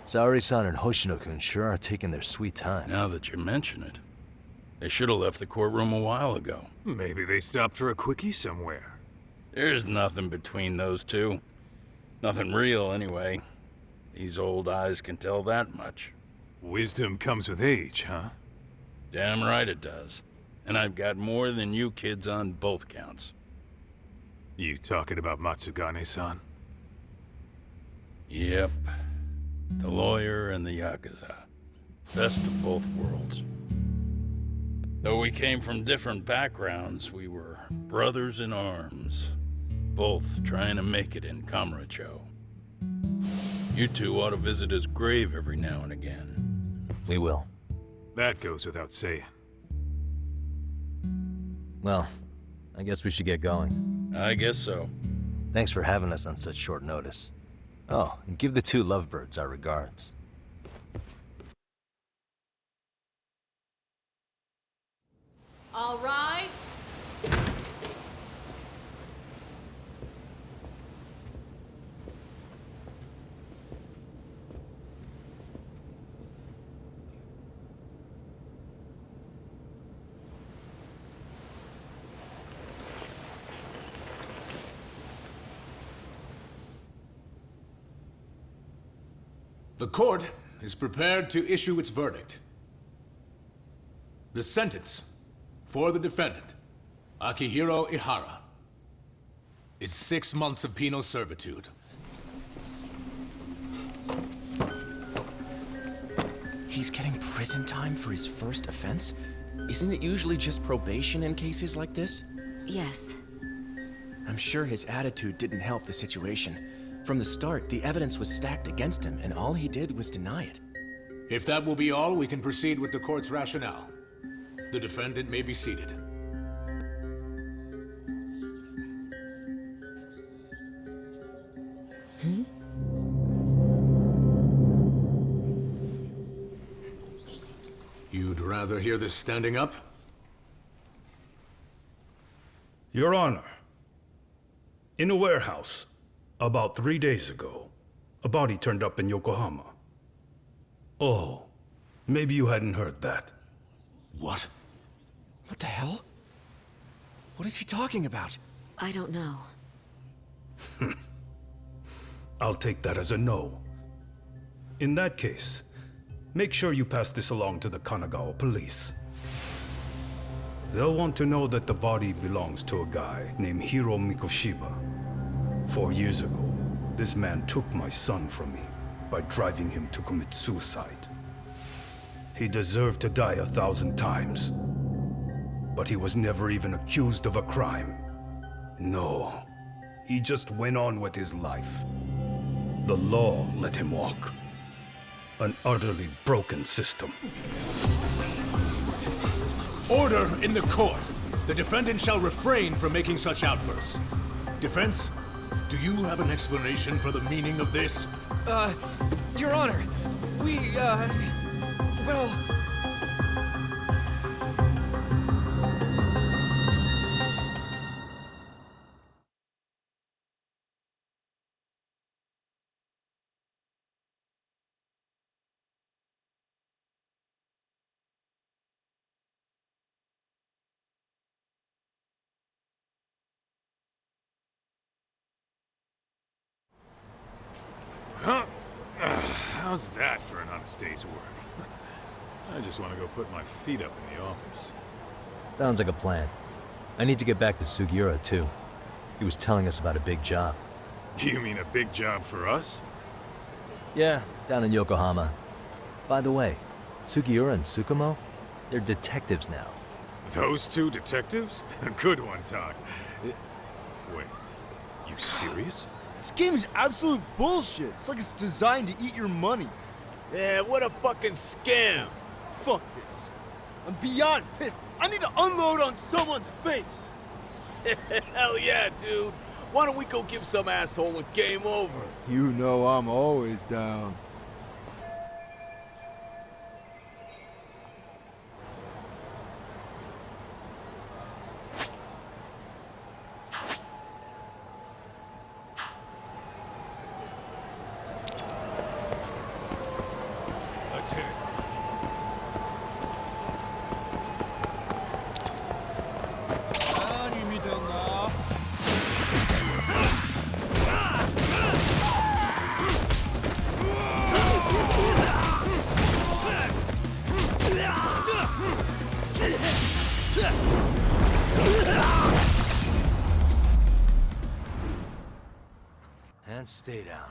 Saori-san and Hoshino-kun sure are taking their sweet time.
Now that you mention it, they should have left the courtroom a while ago.
Maybe they stopped for a quickie somewhere.
There's nothing between those two. Nothing real, anyway. These old eyes can tell that much.
Wisdom comes with age, huh?
Damn right it does. And I've got more than you kids on both counts.
You talking about Matsugane-san?
Yep. The lawyer and the Yakuza. Best of both worlds. Though we came from different backgrounds, we were brothers in arms. Both trying to make it in Kamurocho. You two ought to visit his grave every now and again.
We will.
That goes without saying.
Well, I guess we should get going.
I guess so.
Thanks for having us on such short notice. Oh, and give the two lovebirds our regards.
All rise.
The court is prepared to issue its verdict. The sentence for the defendant, Akihiro Ihara, is 6 months of penal servitude.
He's getting prison time for his first offense? Isn't it usually just probation in cases like this?
Yes.
I'm sure his attitude didn't help the situation. From the start, the evidence was stacked against him, and all he did was deny it.
If that will be all, we can proceed with the court's rationale. The defendant may be seated. You'd rather hear this standing up?
Your Honor, in a warehouse, about 3 days ago, a body turned up in Yokohama. Oh, maybe you hadn't heard that.
What?
What the hell? What is he talking about?
I don't know.
I'll take that as a no. In that case, make sure you pass this along to the Kanagawa police. They'll want to know that the body belongs to a guy named Hiro Mikoshiba. 4 years ago, this man took my son from me by driving him to commit suicide. He deserved to die 1,000 times, but he was never even accused of a crime. No, he just went on with his life. The law let him walk. An utterly broken system.
Order in the court! The defendant shall refrain from making such outbursts. Defense, do you have an explanation for the meaning of this?
Your Honor, well...
Huh? How's that for an honest day's work? I just want to go put my feet up in the office.
Sounds like a plan. I need to get back to Sugiura, too. He was telling us about a big job.
You mean a big job for us?
Yeah, down in Yokohama. By the way, Sugiura and Tsukumo, they're detectives now.
Those two detectives? Good one, Doc. Wait, you serious?
This game is absolute bullshit. It's like it's designed to eat your money.
Yeah, what a fucking scam.
Fuck this. I'm beyond pissed. I need to unload on someone's face.
Hell yeah, dude. Why don't we go give some asshole a game over?
You know I'm always down.
Let's hit it.
And stay down.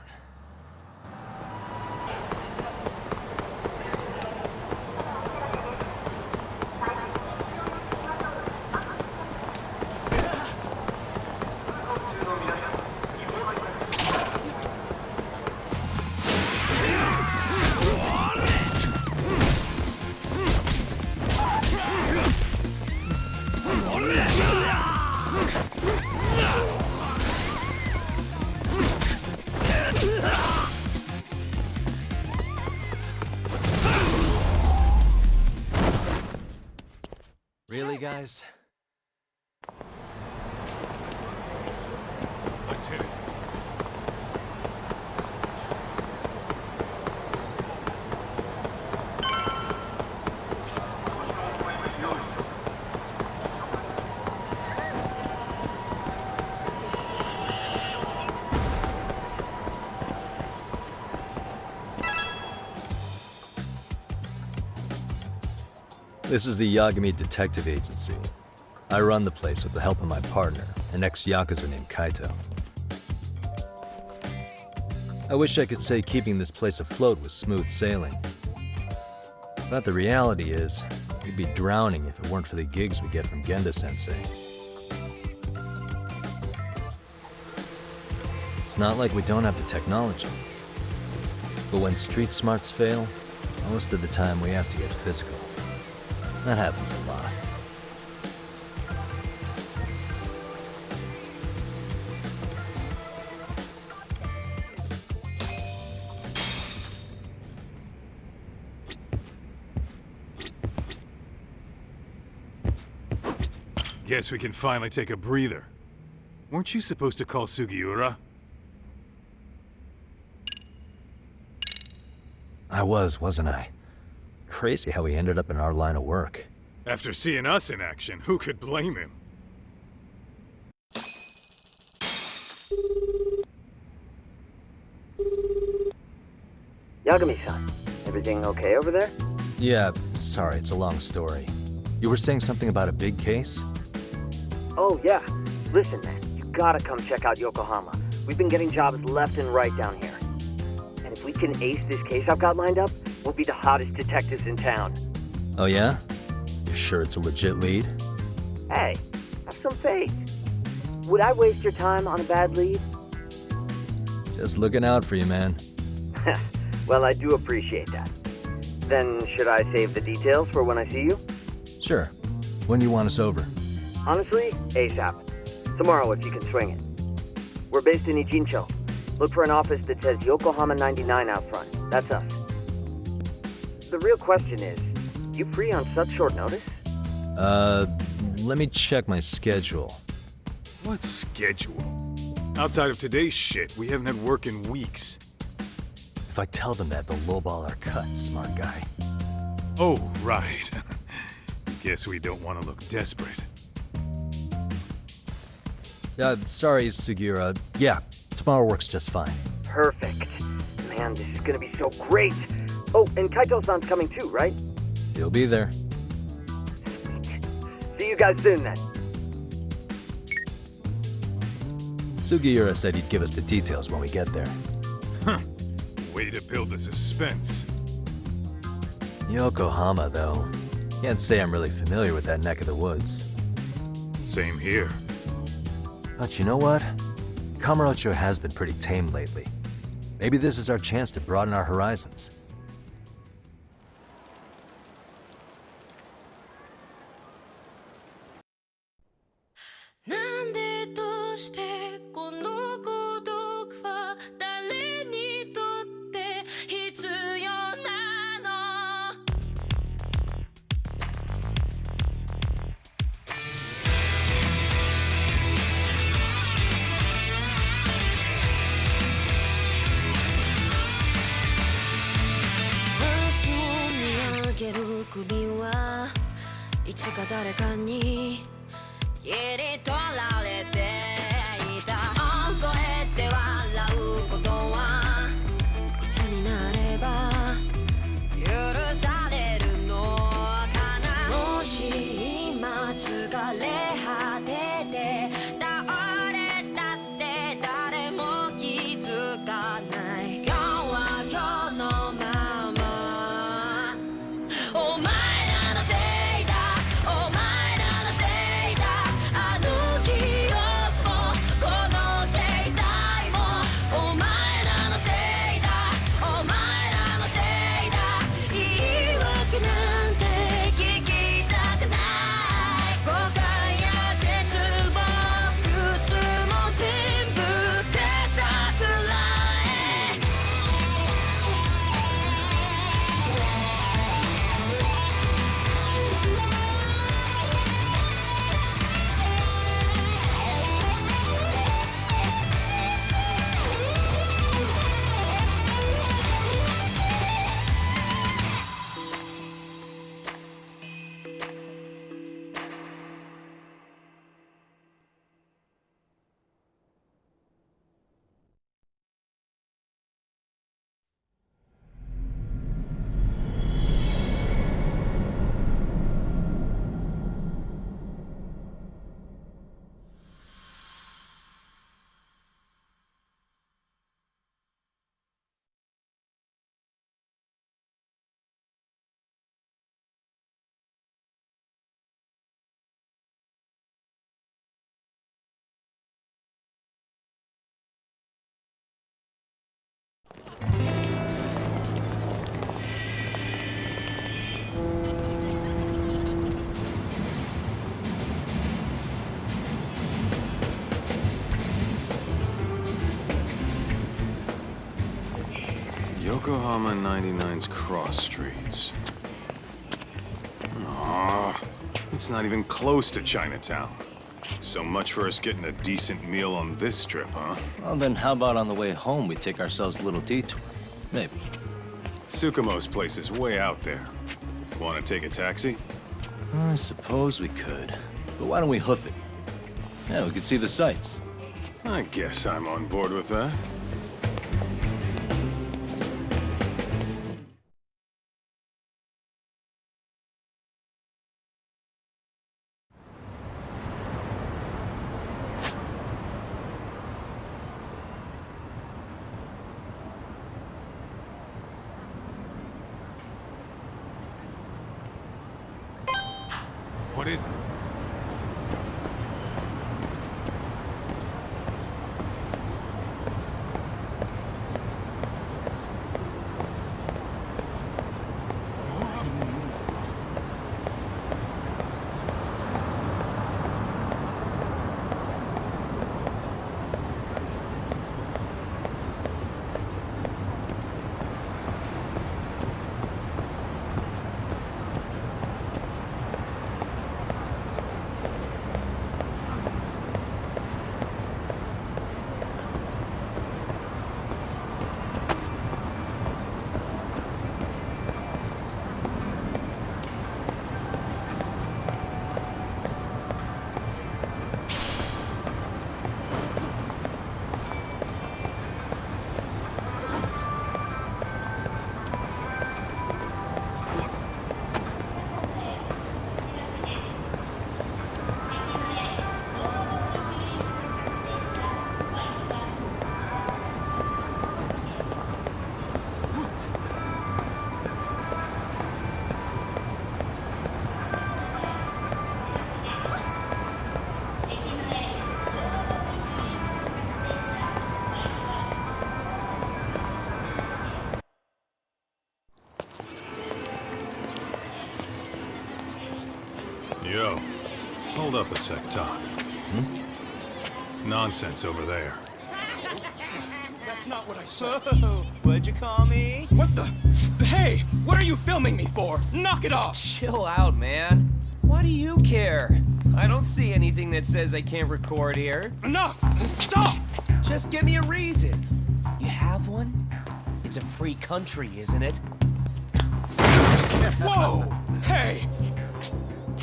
guys.
Let's hit it.
This is the Yagami Detective Agency. I run the place with the help of my partner, an ex-Yakuza named Kaito. I wish I could say keeping this place afloat was smooth sailing. But the reality is, we'd be drowning if it weren't for the gigs we get from Genda-sensei. It's not like we don't have the technology. But when street smarts fail, most of the time we have to get physical. That happens a lot.
Guess we can finally take a breather. Weren't you supposed to call Sugiura?
I wasn't I? Crazy how he ended up in our line of work.
After seeing us in action, who could blame him?
Yagami-san, everything okay over there?
Yeah, sorry, it's a long story. You were saying something about a big case?
Oh, yeah. Listen, man, you gotta come check out Yokohama. We've been getting jobs left and right down here. And if we can ace this case I've got lined up, we'll be the hottest detectives in town.
Oh yeah? You sure it's a legit lead?
Hey, have some faith. Would I waste your time on a bad lead?
Just looking out for you, man.
Well, I do appreciate that. Then should I save the details for when I see you?
Sure. When do you want us over?
Honestly, ASAP. Tomorrow if you can swing it. We're based in Ijincho. Look for an office that says Yokohama 99 out front. That's us. The real question is, you free on such short notice?
Let me check my schedule.
What schedule? Outside of today's shit, we haven't had work in weeks.
If I tell them that, they'll lowball our cut, smart guy.
Oh, right. Guess we don't want to look desperate.
Sorry, Sugiura. Yeah, tomorrow works just fine.
Perfect. Man, this is gonna be so great. Oh, and Kaito-san's coming too, right?
He'll be there.
See you guys soon then.
Sugiura said he'd give us the details when we get there.
Huh. Way to build the suspense.
Yokohama, though. Can't say I'm really familiar with that neck of the woods.
Same here.
But you know what? Kamurocho has been pretty tame lately. Maybe this is our chance to broaden our horizons.
Yokohama 99's cross streets. Aw, it's not even close to Chinatown. So much for us getting a decent meal on this trip, huh?
Well, then how about on the way home we take ourselves a little detour? Maybe.
Tsukumo's place is way out there. Want to take a taxi?
I suppose we could. But why don't we hoof it? Yeah, we could see the sights.
I guess I'm on board with that.
What is it?
Yo, hold up a sec, Doc. Nonsense over there.
That's not what I said. What'd you call me? What the? Hey, what are you filming me for? Knock it off!
Chill out, man. Why do you care? I don't see anything that says I can't record here.
Enough! Stop!
Just give me a reason. You have one? It's a free country, isn't it?
Whoa! Hey!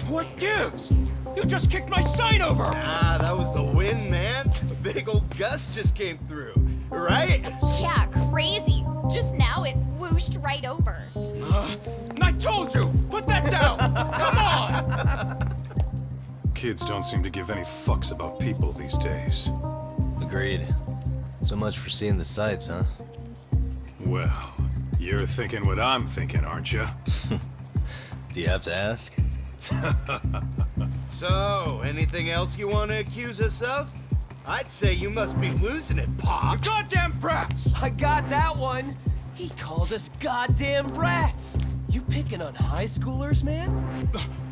What gives? You just kicked my sign over!
Ah, that was the wind, man. A big old gust just came through, right?
Yeah, crazy. Just now it whooshed right over.
I told you! Put that down! Come on!
Kids don't seem to give any fucks about people these days.
Agreed. So much for seeing the sights, huh?
Well, you're thinking what I'm thinking, aren't you?
Do you have to ask?
So, anything else you want to accuse us of? I'd say you must be losing it, Pops.
You goddamn brats! I got that one! He called us goddamn brats! You picking on high schoolers, man?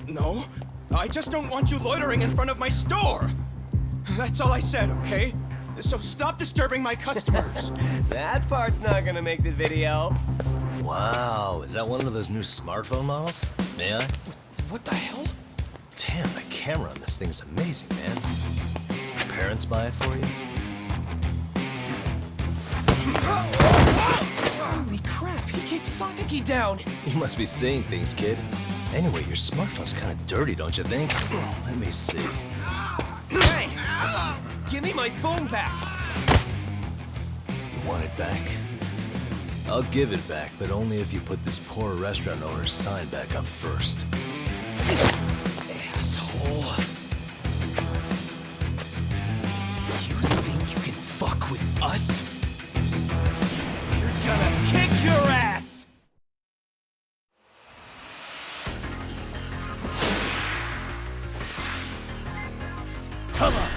No, I just don't want you loitering in front of my store. That's all I said, okay? So stop disturbing my customers.
That part's not gonna make the video.
Wow, is that one of those new smartphone models? May I?
What the hell?
Damn, the camera on this thing's amazing, man. Your parents buy it for you?
Holy crap, he kicked Sakaki down!
You must be seeing things, kid. Anyway, your smartphone's kind of dirty, don't you think? Let me see.
Hey! Give me my phone back!
You want it back? I'll give it back, but only if you put this poor restaurant owner's sign back up first.
Asshole. You think you can fuck with us? We're gonna kick your ass!
Come on!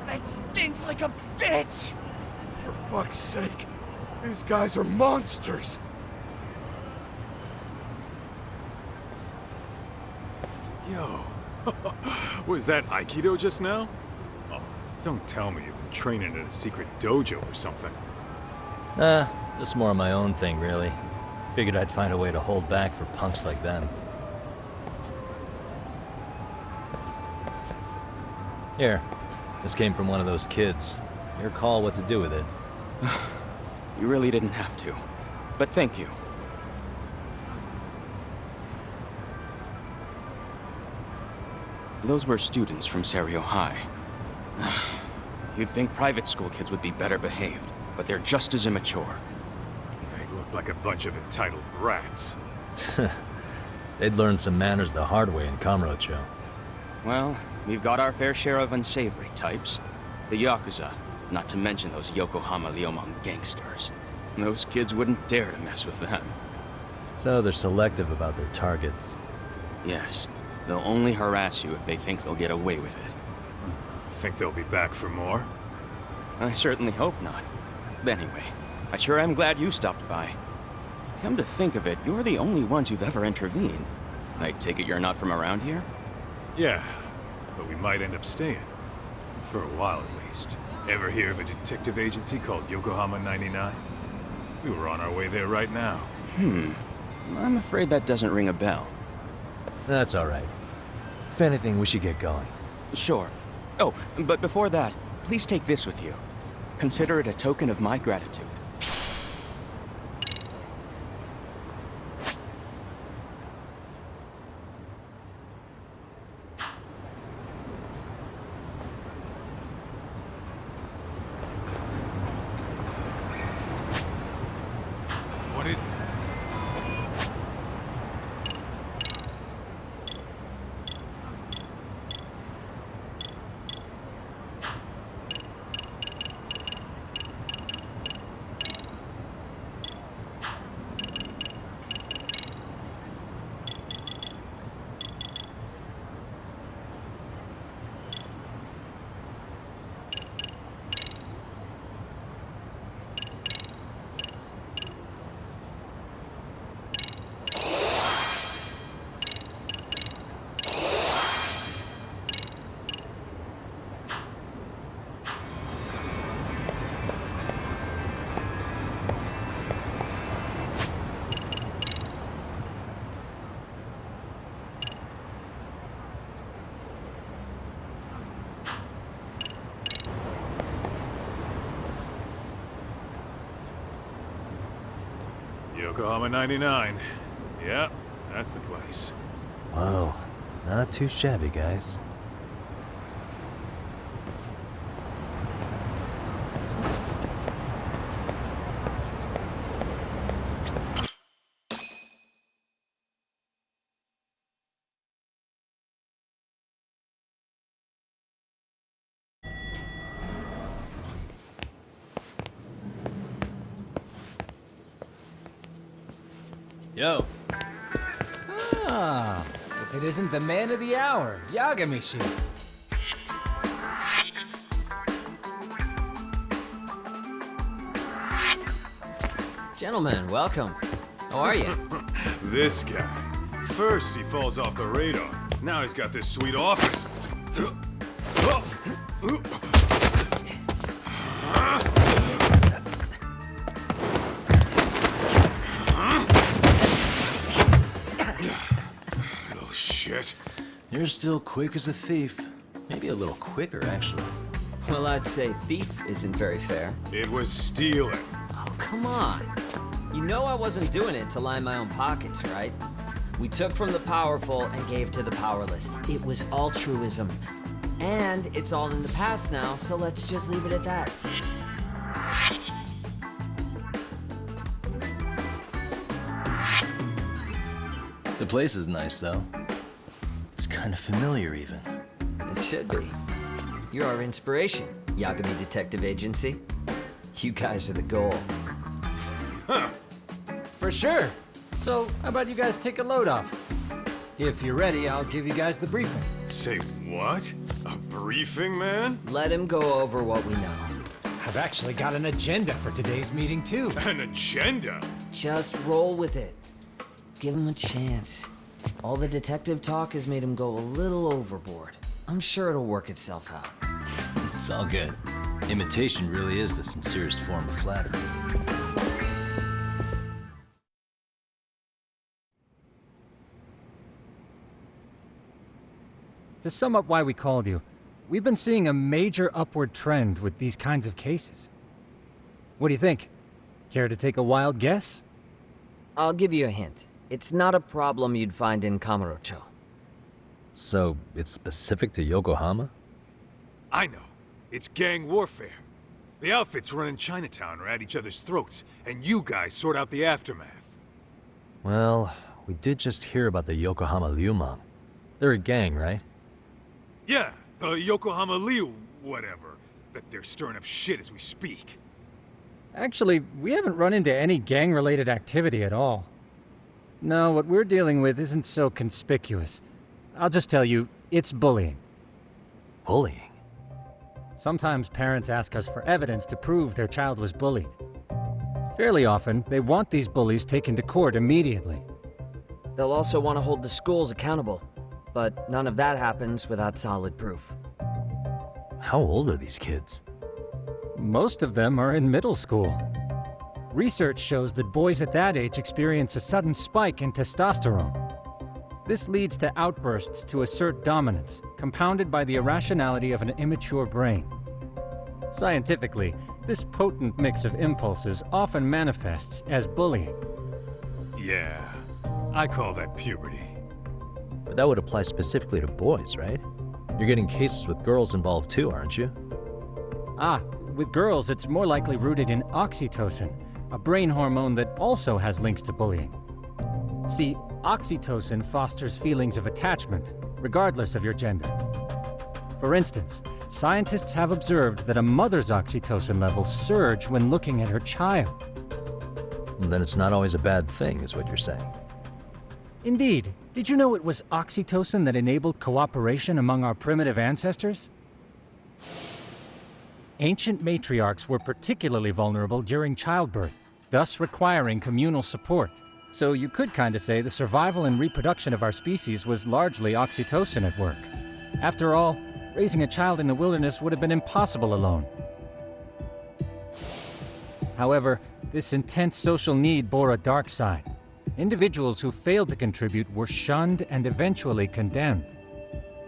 That stinks like a bitch!
For fuck's sake, these guys are monsters!
Yo, was that Aikido just now? Oh, don't tell me you've been training at a secret dojo or something.
Just more of my own thing, really. Figured I'd find a way to hold back for punks like them. Here, this came from one of those kids. Your call what to do with it.
You really didn't have to, but thank you. Those were students from Serio High. You'd think private school kids would be better behaved, but they're just as immature.
They look like a bunch of entitled brats.
They'd learned some manners the hard way in Kamurocho.
Well, we've got our fair share of unsavory types. The Yakuza, not to mention those Yokohama Liomon gangsters. Those kids wouldn't dare to mess with them.
So they're selective about their targets.
Yes. They'll only harass you if they think they'll get away with it.
Think they'll be back for more?
I certainly hope not. But anyway, I sure am glad you stopped by. Come to think of it, you're the only ones who've ever intervened. I take it you're not from around here?
Yeah, but we might end up staying. For a while at least. Ever hear of a detective agency called Yokohama 99? We were on our way there right now.
I'm afraid that doesn't ring a bell.
That's all right. If anything, we should get going.
Sure. Oh, but before that, please take this with you. Consider it a token of my gratitude.
What is it? Yokohama 99. Yeah, that's the place.
Whoa, not too shabby, guys.
Yo. Ah, if it isn't the man of the hour, Yagamishi.
Gentlemen, welcome. How are you?
This guy. First he falls off the radar. Now he's got this sweet office. Little shit.
You're still quick as a thief. Maybe a little quicker, actually.
Well, I'd say thief isn't very fair.
It was stealing.
Oh, come on. You know I wasn't doing it to line my own pockets, right? We took from the powerful and gave to the powerless. It was altruism. And it's all in the past now, so let's just leave it at that.
The place is nice, though. It's kind of familiar, even.
It should be. You're our inspiration, Yagami Detective Agency. You guys are the goal.
For sure. So, how about you guys take a load off? If you're ready, I'll give you guys the briefing.
Say what? A briefing, man?
Let him go over what we know.
I've actually got an agenda for today's meeting, too.
An agenda?
Just roll with it. Give him a chance. All the detective talk has made him go a little overboard. I'm sure it'll work itself out.
It's all good. Imitation really is the sincerest form of flattery.
To sum up why we called you, we've been seeing a major upward trend with these kinds of cases. What do you think? Care to take a wild guess?
I'll give you a hint. It's not a problem you'd find in Kamurocho.
So, it's specific to Yokohama?
I know. It's gang warfare. The outfits running Chinatown are at each other's throats, and you guys sort out the aftermath.
Well, we did just hear about the Yokohama Liumang. They're a gang, right?
Yeah, the Yokohama Liu whatever. Bet they're stirring up shit as we speak.
Actually, we haven't run into any gang-related activity at all. No, what we're dealing with isn't so conspicuous. I'll just tell you, it's bullying.
Bullying?
Sometimes parents ask us for evidence to prove their child was bullied. Fairly often, they want these bullies taken to court immediately.
They'll also want to hold the schools accountable, but none of that happens without solid proof.
How old are these kids?
Most of them are in middle school. Research shows that boys at that age experience a sudden spike in testosterone. This leads to outbursts to assert dominance, compounded by the irrationality of an immature brain. Scientifically, this potent mix of impulses often manifests as bullying.
Yeah, I call that puberty.
But that would apply specifically to boys, right? You're getting cases with girls involved too, aren't you?
Ah, with girls, it's more likely rooted in oxytocin, a brain hormone that also has links to bullying. See, oxytocin fosters feelings of attachment, regardless of your gender. For instance, scientists have observed that a mother's oxytocin levels surge when looking at her child.
And then it's not always a bad thing, is what you're saying.
Indeed. Did you know it was oxytocin that enabled cooperation among our primitive ancestors? Ancient matriarchs were particularly vulnerable during childbirth, thus requiring communal support. So you could kinda say the survival and reproduction of our species was largely oxytocin at work. After all, raising a child in the wilderness would have been impossible alone. However, this intense social need bore a dark side. Individuals who failed to contribute were shunned and eventually condemned.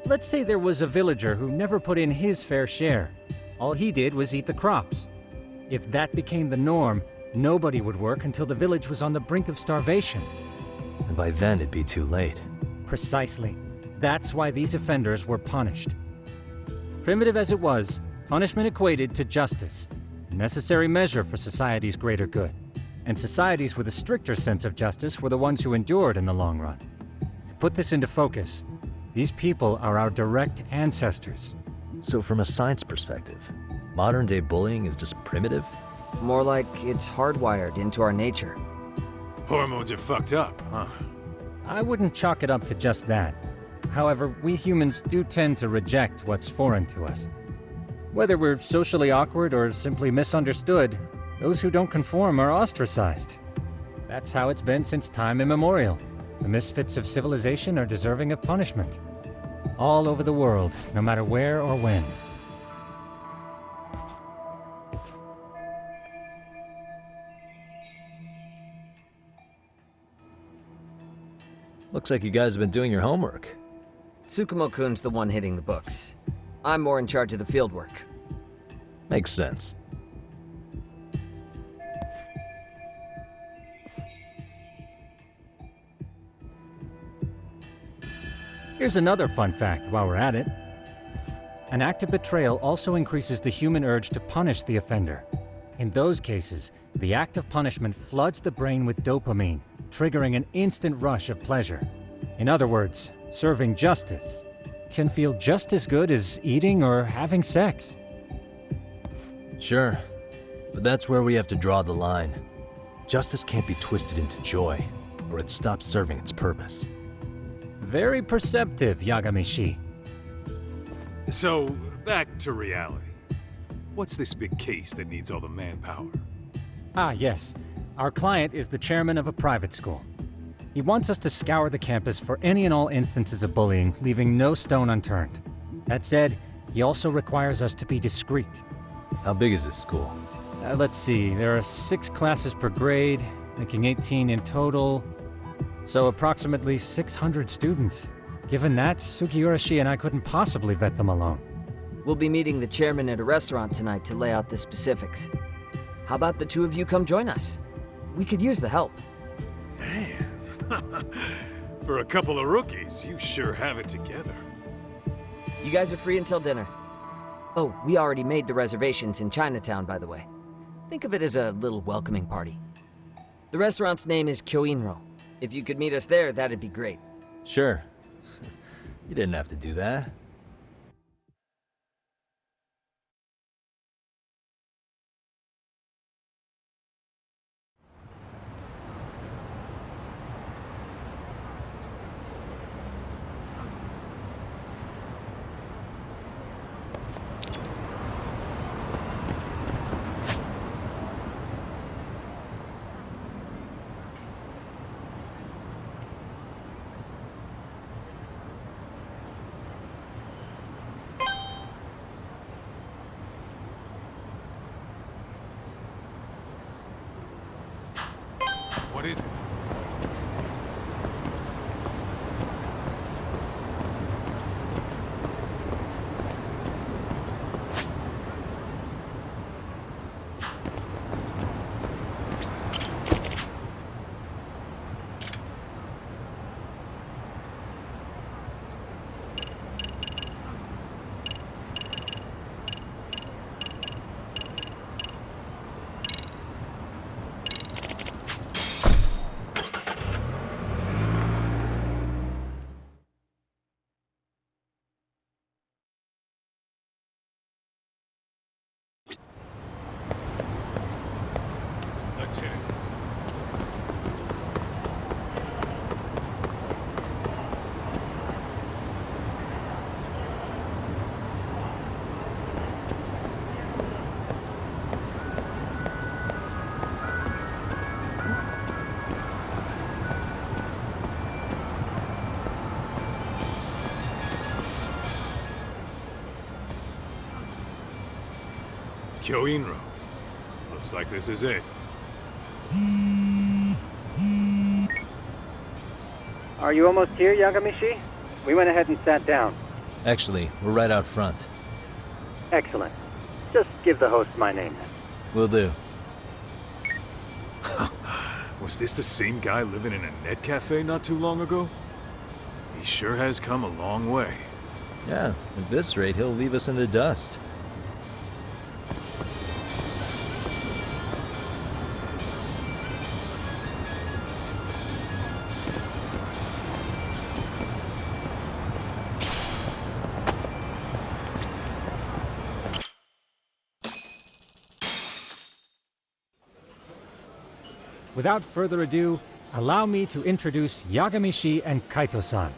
Let's say there was a villager who never put in his fair share. All he did was eat the crops. If that became the norm, nobody would work until the village was on the brink of starvation.
And by then it'd be too late.
Precisely. That's why these offenders were punished. Primitive as it was, punishment equated to justice, a necessary measure for society's greater good. And societies with a stricter sense of justice were the ones who endured in the long run. To put this into focus, these people are our direct ancestors.
So from a science perspective, modern-day bullying is just primitive?
More like it's hardwired into our nature.
Hormones are fucked up, huh?
I wouldn't chalk it up to just that. However, we humans do tend to reject what's foreign to us. Whether we're socially awkward or simply misunderstood, those who don't conform are ostracized. That's how it's been since time immemorial. The misfits of civilization are deserving of punishment. All over the world, no matter where or when.
Looks like you guys have been doing your homework.
Tsukumo-kun's the one hitting the books. I'm more in charge of the fieldwork.
Makes sense.
Here's another fun fact while we're at it. An act of betrayal also increases the human urge to punish the offender. In those cases, the act of punishment floods the brain with dopamine, triggering an instant rush of pleasure. In other words, serving justice can feel just as good as eating or having sex.
Sure, but that's where we have to draw the line. Justice can't be twisted into joy, or it stops serving its purpose.
Very perceptive, Yagami-shi.
So, back to reality. What's this big case that needs all the manpower?
Ah, yes. Our client is the chairman of a private school. He wants us to scour the campus for any and all instances of bullying, leaving no stone unturned. That said, he also requires us to be discreet.
How big is this school?
Let's see, there are 6 classes per grade, making 18 in total. So approximately 600 students. Given that, Sugiurashi and I couldn't possibly vet them alone.
We'll be meeting the chairman at a restaurant tonight to lay out the specifics. How about the two of you come join us? We could use the help.
Damn. For a couple of rookies, you sure have it together.
You guys are free until dinner. Oh, we already made the reservations in Chinatown, by the way. Think of it as a little welcoming party. The restaurant's name is Kyoinro. If you could meet us there, that'd be great.
Sure. You didn't have to do that.
What is it? Let's hit it. Kyoinro. Looks like this is it.
Are you almost here, Yagami-shi? We went ahead and sat down.
Actually, we're right out front.
Excellent. Just give the host my name then.
Will do.
Was this the same guy living in a net cafe not too long ago? He sure has come a long way.
Yeah, at this rate, he'll leave us in the dust.
Without further ado, allow me to introduce Yagami-shi and Kaito-san,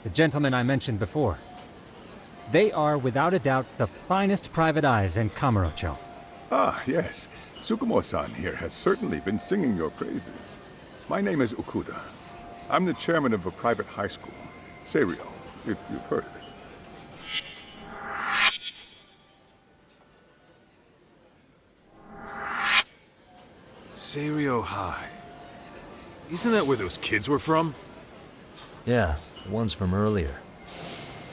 the gentlemen I mentioned before. They are, without a doubt, the finest private eyes in Kamurocho.
Ah, yes. Tsukumo-san here has certainly been singing your praises. My name is Okuda. I'm the chairman of a private high school, Seiryo, if you've heard of it.
Seiryo High. Isn't that where those kids were from?
Yeah, the ones from earlier.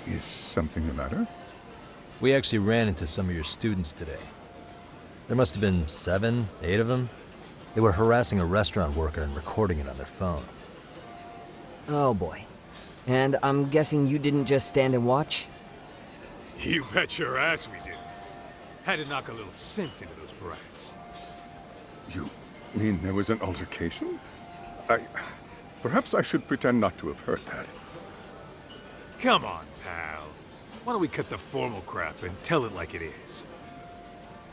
Is something the matter?
We actually ran into some of your students today. There must have been 7, 8 of them. They were harassing a restaurant worker and recording it on their phone.
Oh boy. And I'm guessing you didn't just stand and watch?
You bet your ass we did. Had to knock a little sense into those brats.
You mean there was an altercation? Perhaps I should pretend not to have heard that.
Come on, pal. Why don't we cut the formal crap and tell it like it is?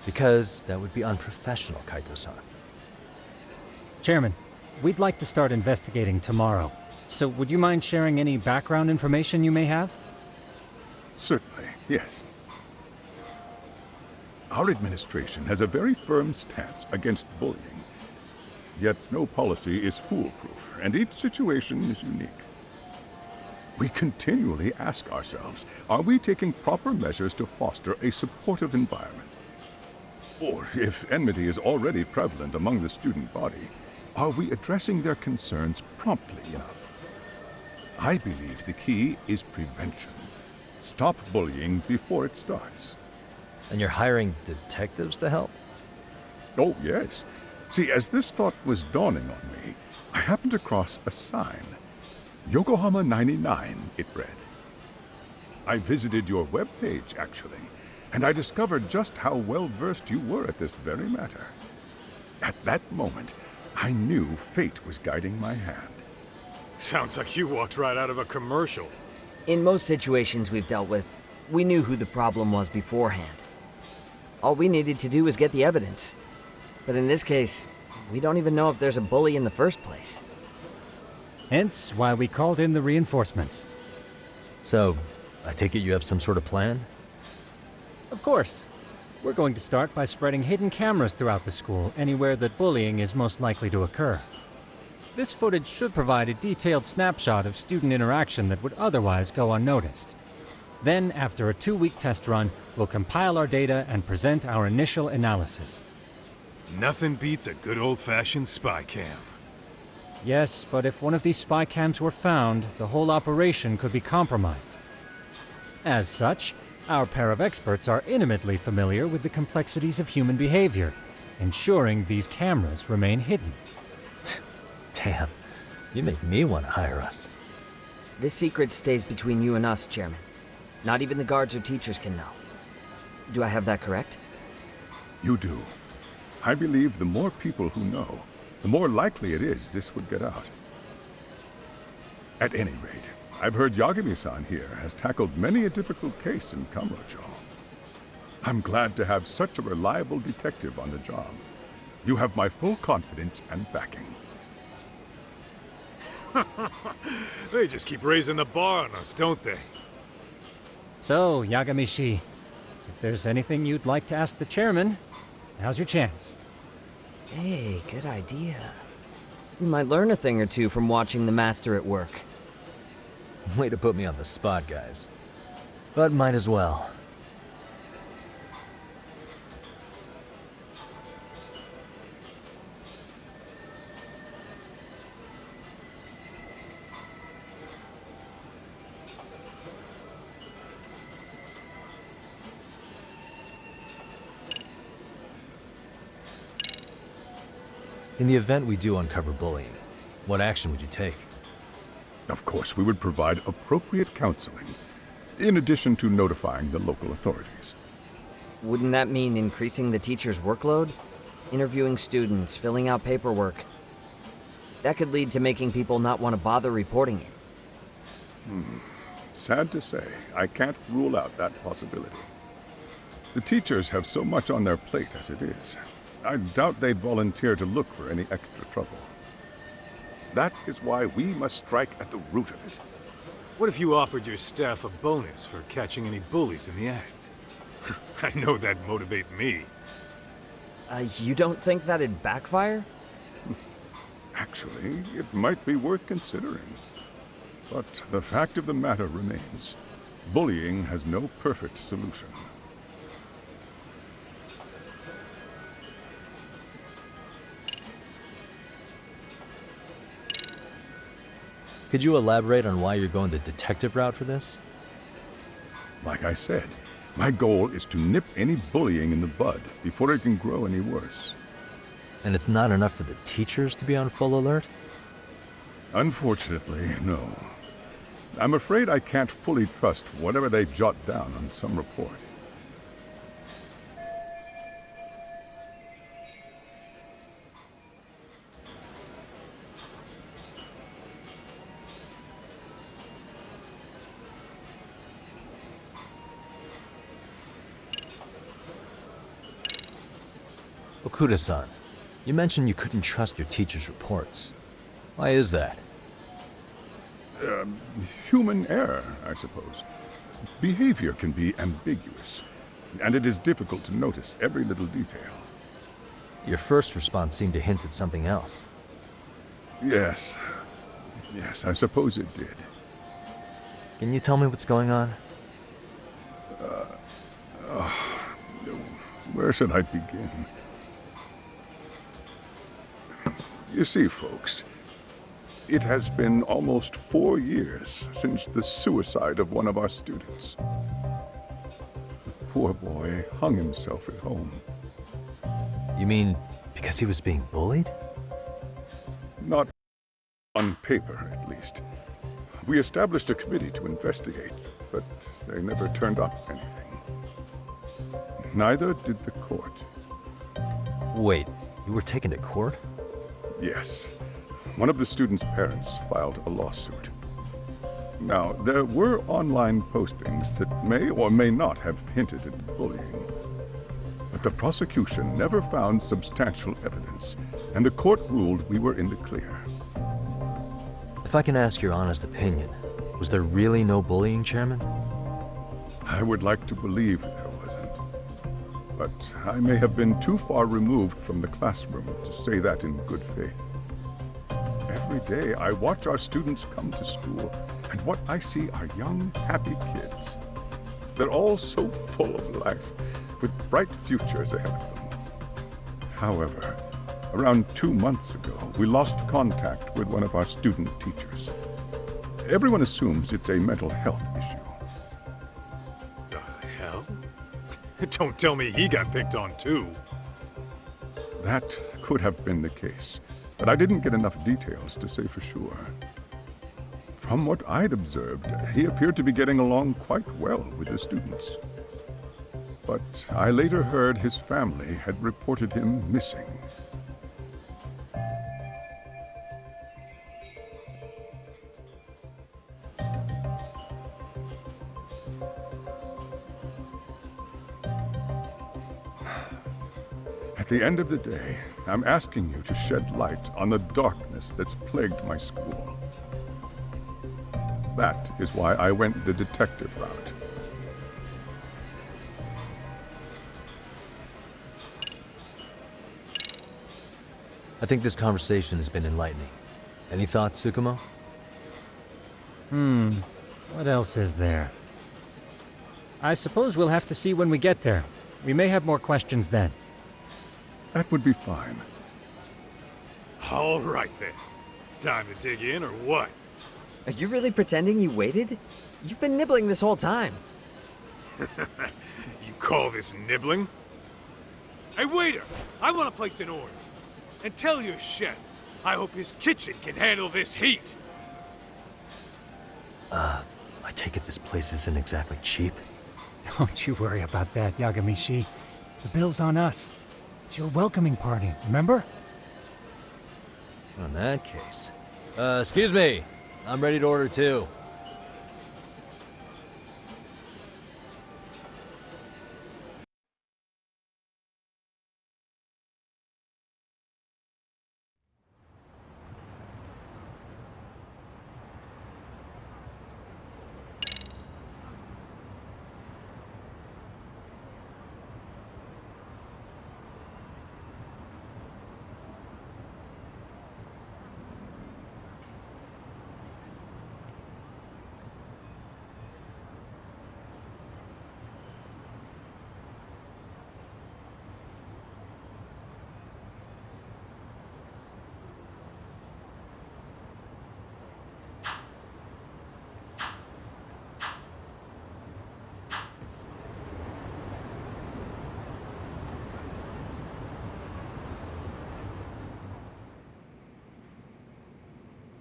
Because that would be unprofessional, Kaito-san.
Chairman, we'd like to start investigating tomorrow. So would you mind sharing any background information you may have?
Certainly, yes. Our administration has a very firm stance against bullying. Yet no policy is foolproof, and each situation is unique. We continually ask ourselves, are we taking proper measures to foster a supportive environment? Or, if enmity is already prevalent among the student body, are we addressing their concerns promptly enough? I believe the key is prevention. Stop bullying before it starts.
And you're hiring detectives to help?
Oh, yes. See, as this thought was dawning on me, I happened across a sign. Yokohama 99, it read. I visited your webpage, actually, and I discovered just how well-versed you were at this very matter. At that moment, I knew fate was guiding my hand.
Sounds like you walked right out of a commercial.
In most situations we've dealt with, we knew who the problem was beforehand. All we needed to do was get the evidence. But in this case, we don't even know if there's a bully in the first place.
Hence why we called in the reinforcements.
So, I take it you have some sort of plan?
Of course. We're going to start by spreading hidden cameras throughout the school, anywhere that bullying is most likely to occur. This footage should provide a detailed snapshot of student interaction that would otherwise go unnoticed. Then, after a 2-week test run, we'll compile our data and present our initial analysis.
Nothing beats a good old-fashioned spy cam.
Yes, but if one of these spy cams were found, the whole operation could be compromised. As such, our pair of experts are intimately familiar with the complexities of human behavior, ensuring these cameras remain hidden.
Damn, you make me want to hire us.
This secret stays between you and us, Chairman. Not even the guards or teachers can know. Do I have that correct?
You do. I believe the more people who know, the more likely it is this would get out. At any rate, I've heard Yagami-san here has tackled many a difficult case in Kamurocho. I'm glad to have such a reliable detective on the job. You have my full confidence and backing.
They just keep raising the bar on us, don't they?
So, Yagami-shi, if there's anything you'd like to ask the chairman, now's your chance.
Hey, good idea. You might learn a thing or two from watching the master at work.
Way to put me on the spot, guys. But might as well. In the event we do uncover bullying, what action would you take?
Of course, we would provide appropriate counseling, in addition to notifying the local authorities.
Wouldn't that mean increasing the teacher's workload? Interviewing students, filling out paperwork. That could lead to making people not want to bother reporting it.
Sad to say, I can't rule out that possibility. The teachers have so much on their plate as it is. I doubt they'd volunteer to look for any extra trouble. That is why we must strike at the root of it.
What if you offered your staff a bonus for catching any bullies in the act? I know that'd motivate me.
You don't think that'd backfire?
Actually, it might be worth considering. But the fact of the matter remains, bullying has no perfect solution.
Could you elaborate on why you're going the detective route for this?
Like I said, my goal is to nip any bullying in the bud before it can grow any worse.
And it's not enough for the teachers to be on full alert?
Unfortunately, no. I'm afraid I can't fully trust whatever they jot down on some report.
Okuda-san, you mentioned you couldn't trust your teacher's reports. Why is that?
Human error, I suppose. Behavior can be ambiguous, and it is difficult to notice every little detail.
Your first response seemed to hint at something else.
Yes. Yes, I suppose it did.
Can you tell me what's going on?
Where should I begin? You see, folks, it has been almost 4 years since the suicide of one of our students. The poor boy hung himself at home.
You mean because he was being bullied?
Not on paper, at least. We established a committee to investigate, but they never turned up anything. Neither did the court.
Wait, you were taken to court?
Yes. One of the students' parents filed a lawsuit. Now, there were online postings that may or may not have hinted at bullying. But the prosecution never found substantial evidence, and the court ruled we were in the clear.
If I can ask your honest opinion, was there really no bullying, Chairman?
I would like to believe there wasn't. But I may have been too far removed from the classroom to say that in good faith. Every day I watch our students come to school, and what I see are young, happy kids. They're all so full of life, with bright futures ahead of them. However, around 2 months ago, we lost contact with one of our student teachers. Everyone assumes it's a mental health issue.
The hell? Don't tell me he got picked on too.
That could have been the case, but I didn't get enough details to say for sure. From what I'd observed, he appeared to be getting along quite well with the students. But I later heard his family had reported him missing. At the end of the day, I'm asking you to shed light on the darkness that's plagued my school. That is why I went the detective route.
I think this conversation has been enlightening. Any thoughts, Tsukumo?
What else is there? I suppose we'll have to see when we get there. We may have more questions then.
That would be fine.
All right then. Time to dig in or what?
Are you really pretending you waited? You've been nibbling this whole time.
You call this nibbling? Hey waiter, I want to place an order. And tell your chef, I hope his kitchen can handle this heat.
I take it this place isn't exactly cheap?
Don't you worry about that, Yagamishi. The bill's on us. It's your welcoming party, remember?
In that case. Excuse me. I'm ready to order too.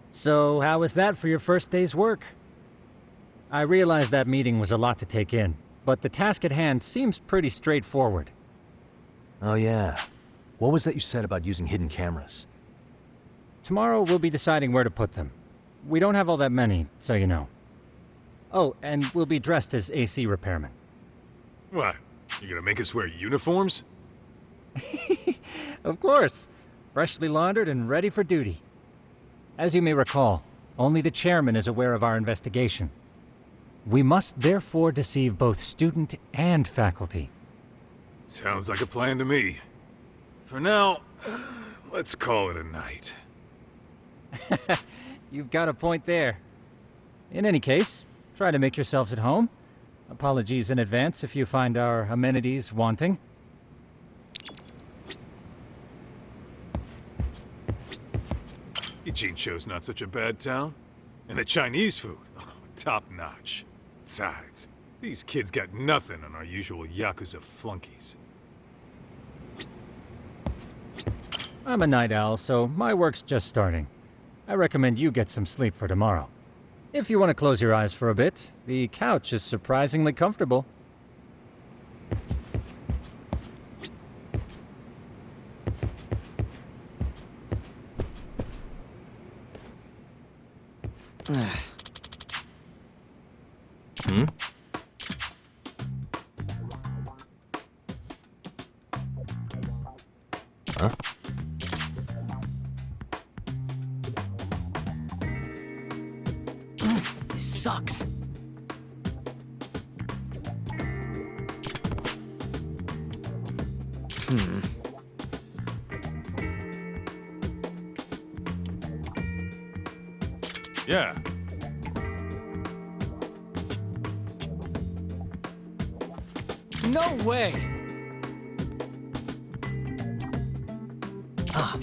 So, how was that for your first day's work? I realized that meeting was a lot to take in, but the task at hand seems pretty straightforward.
Oh yeah. What was that you said about using hidden cameras?
Tomorrow we'll be deciding where to put them. We don't have all that many, so you know. Oh, and we'll be dressed as AC repairmen.
What? You gonna make us wear uniforms?
Of course. Freshly laundered and ready for duty. As you may recall, Only the chairman is aware of our investigation. We must therefore deceive both student and faculty.
Sounds like a plan to me. For now, let's call it a night.
You've got a point there. In any case, try to make yourselves at home. Apologies in advance if you find our amenities wanting.
Ijincho's not such a bad town. And the Chinese food, top notch. Besides, these kids got nothing on our usual Yakuza flunkies.
I'm a night owl, so my work's just starting. I recommend you get some sleep for tomorrow. If you want to close your eyes for a bit, the couch is surprisingly comfortable.
Huh?
This sucks.
Yeah.
No way!
Huh.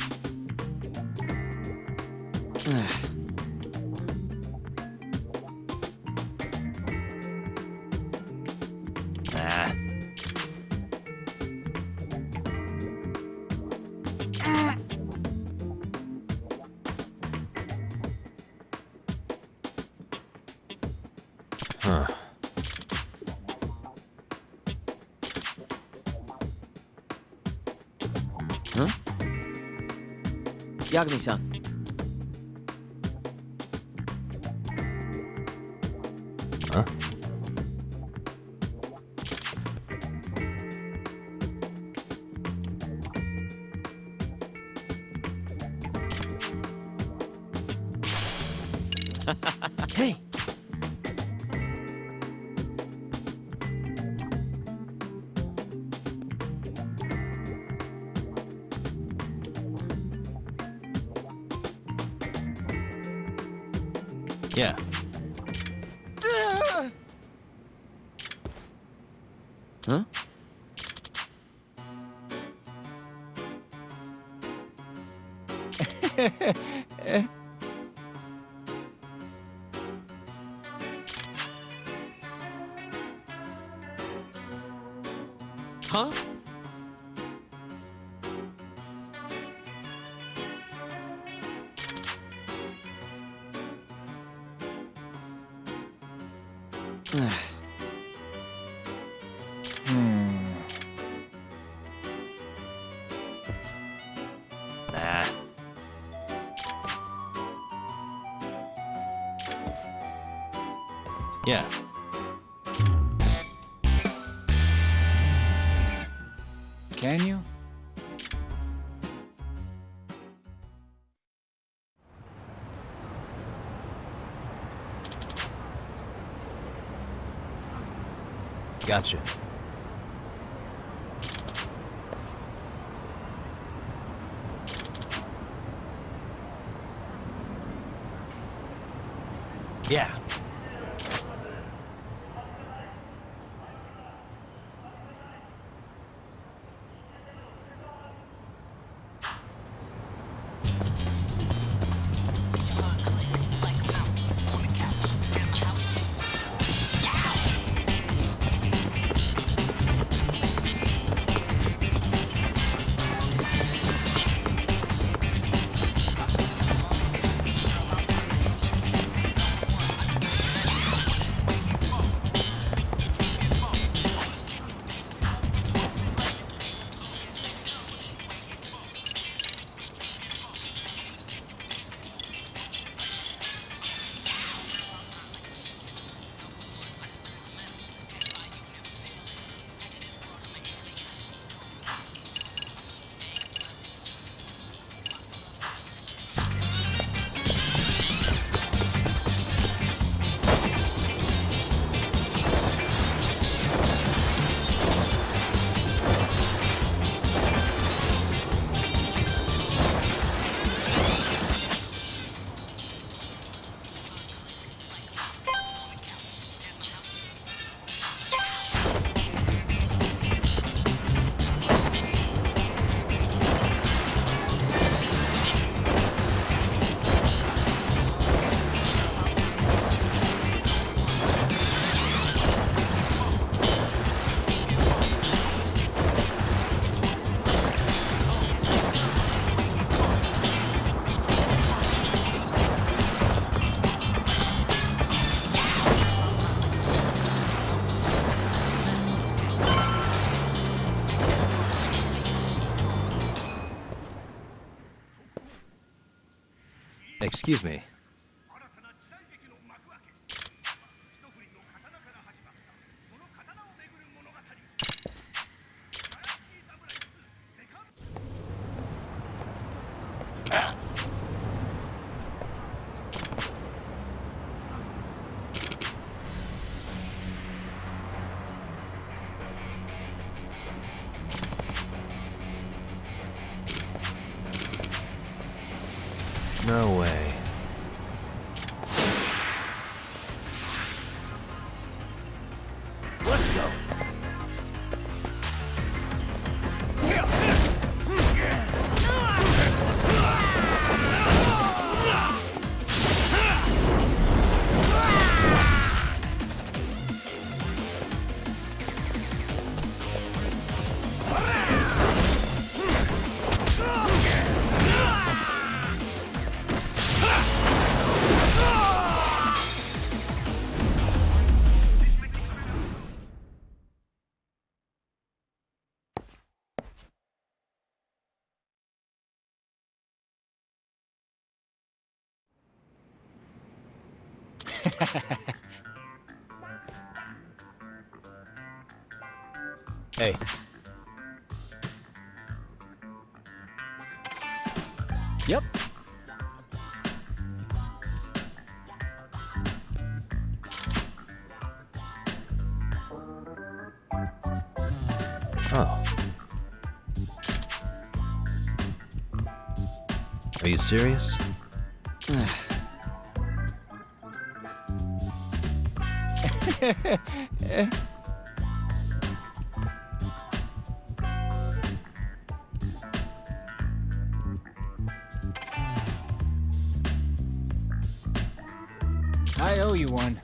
Huh? Yagami-san.
Huh?
Hey!
Yeah.
Huh? Huh?
Nah. Yeah.
Can you?
Gotcha. Yeah. Excuse me. No way.
Let's go.
Hey.
Yep.
Oh. Are you serious?
I owe you one.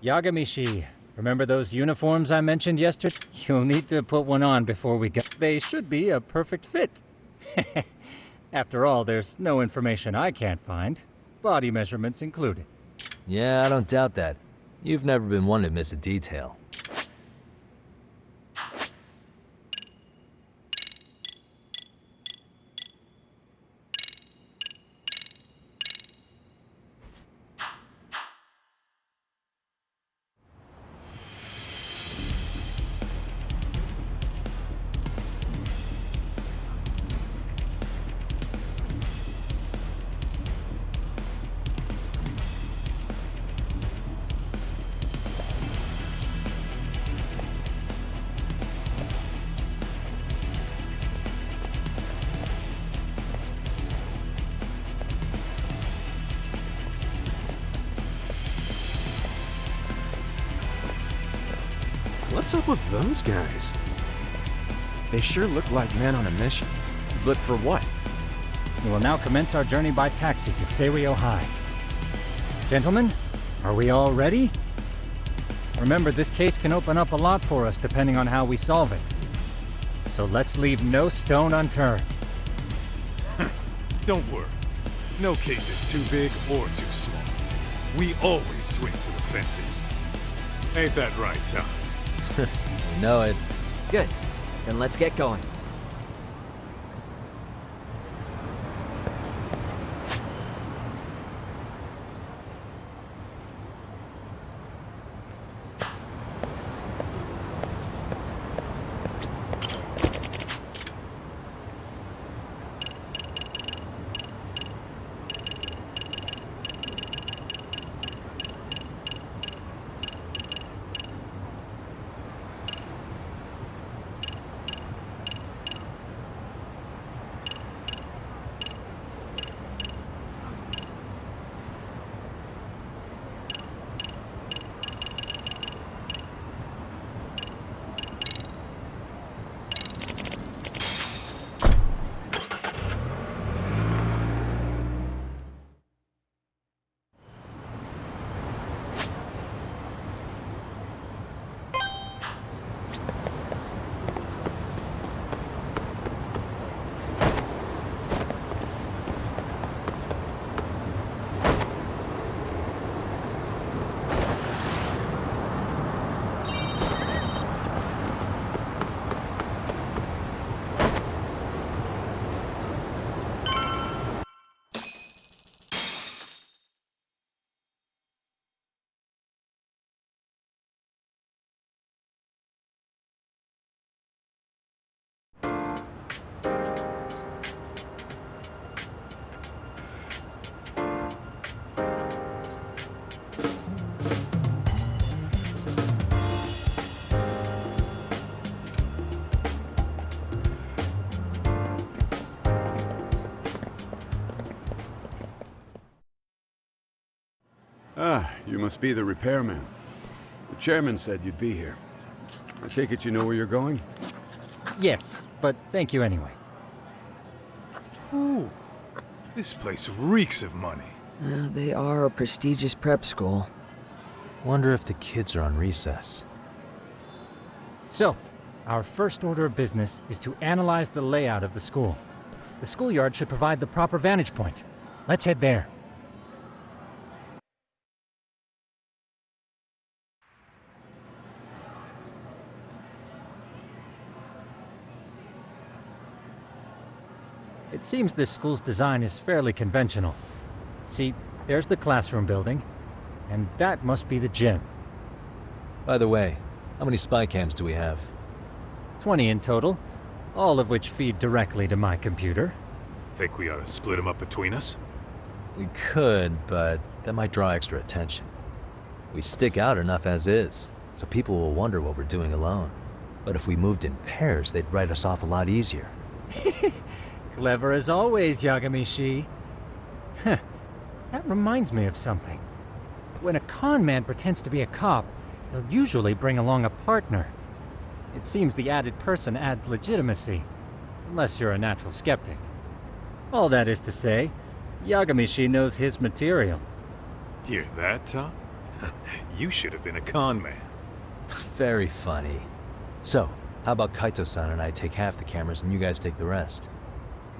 Yagamishi, Remember those uniforms I mentioned yesterday? You'll need to put one on before we go. They should be a perfect fit. After all, there's no information I can't find, body measurements included.
Yeah, I don't doubt that. You've never been one to miss a detail.
What's up with those guys?
They sure look like men on a mission. But for what?
We will now commence our journey by taxi to Serio High. Gentlemen, are we all ready? Remember, this case can open up a lot for us depending on how we solve it. So let's leave no stone unturned.
Don't worry. No case is too big or too small. We always swing for the fences. Ain't that right, Tom?
You know it.
Good. Then let's get going.
Ah, you must be the repairman. The chairman said you'd be here. I take it you know where you're going?
Yes, but thank you anyway.
Ooh, this place reeks of money.
They are a prestigious prep school.
Wonder if the kids are on recess.
So, our first order of business is to analyze the layout of the school. The schoolyard should provide the proper vantage point. Let's head there. It seems this school's design is fairly conventional. See, there's the classroom building, and that must be the gym.
By the way, how many spy cams do we have?
20 in total, all of which feed directly to my computer.
Think we ought to split them up between us?
We could, but that might draw extra attention. We stick out enough as is, so people will wonder what we're doing alone. But if we moved in pairs, they'd write us off a lot easier.
Clever as always, Yagami-shi. Huh. That reminds me of something. When a con man pretends to be a cop, he'll usually bring along a partner. It seems the added person adds legitimacy, unless you're a natural skeptic. All that is to say, Yagami-shi knows his material.
Hear that, Tom? You should have been a con man.
Very funny. So, how about Kaito-san and I take half the cameras and you guys take the rest?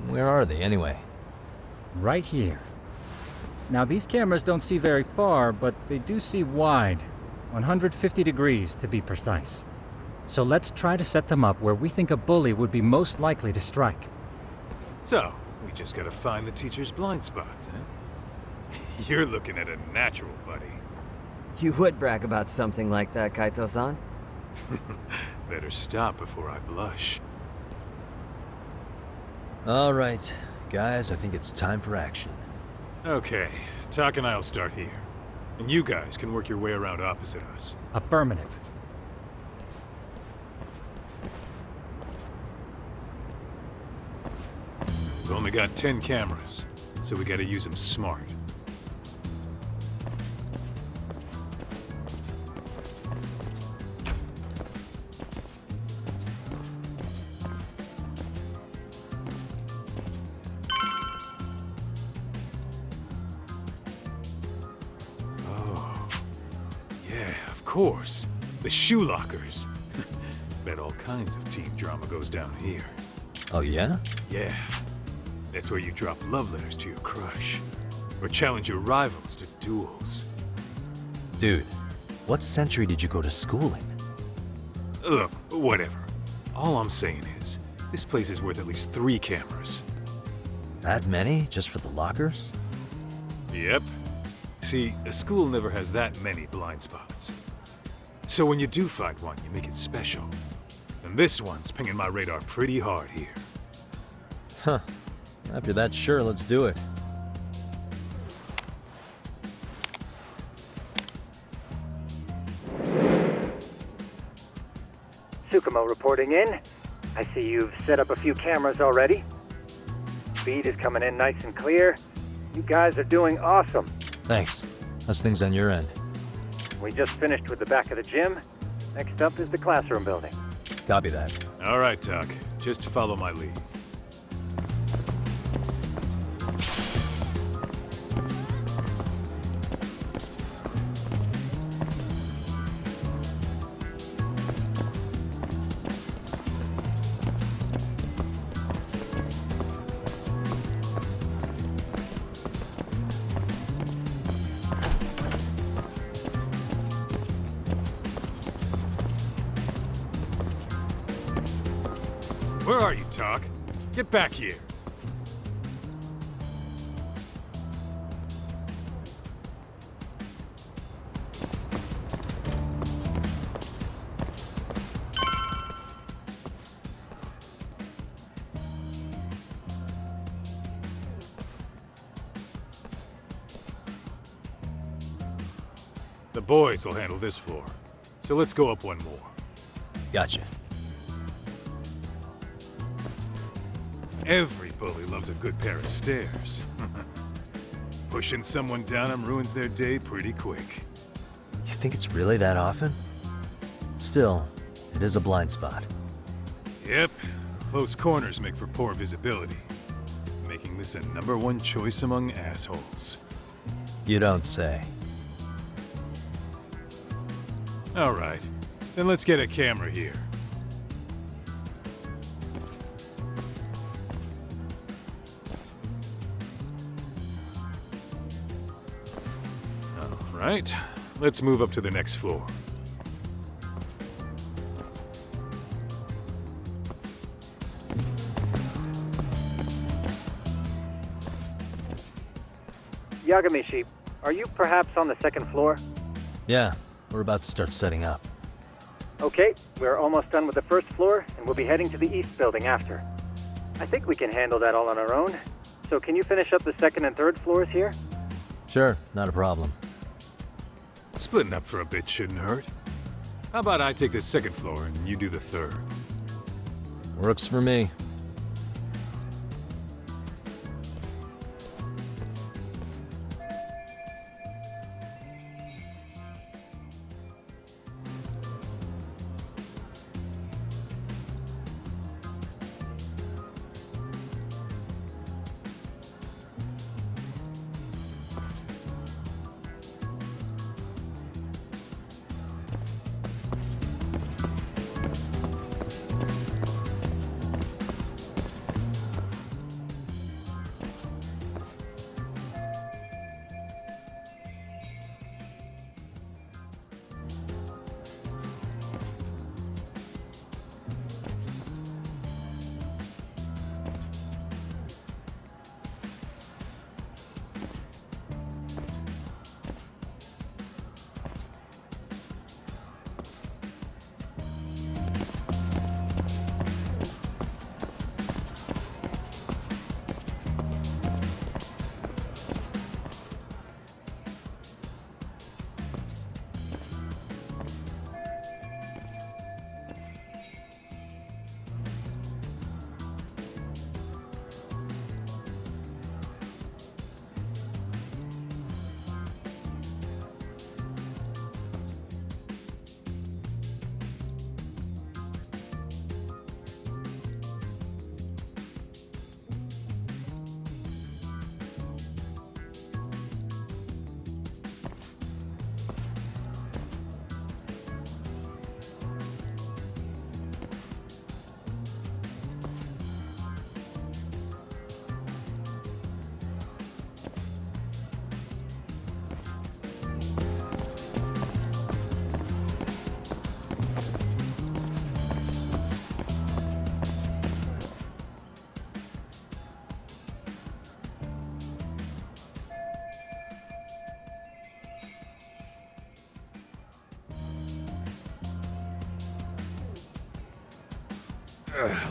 Where are they, anyway?
Right here. Now, these cameras don't see very far, but they do see wide. 150 degrees, to be precise. So let's try to set them up where we think a bully would be most likely to strike.
So, we just gotta find the teacher's blind spots, eh? You're looking at a natural, buddy.
You would brag about something like that, Kaito-san.
Better stop before I blush.
All right, guys, I think it's time for action.
Okay, Tak and I'll start here. And you guys can work your way around opposite us.
Affirmative.
We've only got 10 cameras, so we gotta use them smart. Of course, the shoe lockers. Bet all kinds of teen drama goes down here.
Oh, yeah?
Yeah. That's where you drop love letters to your crush. Or challenge your rivals to duels.
Dude, what century did you go to school in?
Look, whatever. All I'm saying is, this place is worth at least 3 cameras.
That many? Just for the lockers?
Yep. See, a school never has that many blind spots. So when you do find one, you make it special. And this one's pinging my radar pretty hard here.
Huh. After that, sure, let's do it.
Tsukumo reporting in. I see you've set up a few cameras already. Feed is coming in nice and clear. You guys are doing awesome.
Thanks. How's things on your end?
We just finished with the back of the gym. Next up is the classroom building.
Copy that.
All right, Tak. Just follow my lead. Where are you, Tak? Get back here. The boys will handle this floor. So let's go up one more.
Gotcha.
Every bully loves a good pair of stairs. Pushing someone down them ruins their day pretty quick.
You think it's really that often? Still, it is a blind spot.
Yep, close corners make for poor visibility, making this a #1 choice among assholes.
You don't say.
All right, then let's get a camera here. All right, let's move up to the next floor.
Yagamishi, are you perhaps on the second floor?
Yeah, we're about to start setting up.
Okay, we're almost done with the first floor, and we'll be heading to the east building after. I think we can handle that all on our own. So can you finish up the second and third floors here?
Sure, not a problem.
Splitting up for a bit shouldn't hurt. How about I take the second floor and you do the third?
Works for me.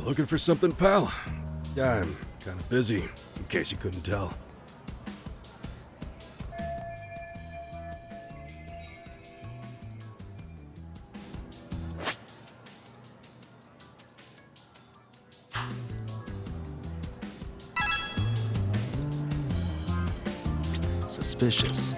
Looking for something, pal? Yeah, I'm kind of busy, in case you couldn't tell.
Suspicious.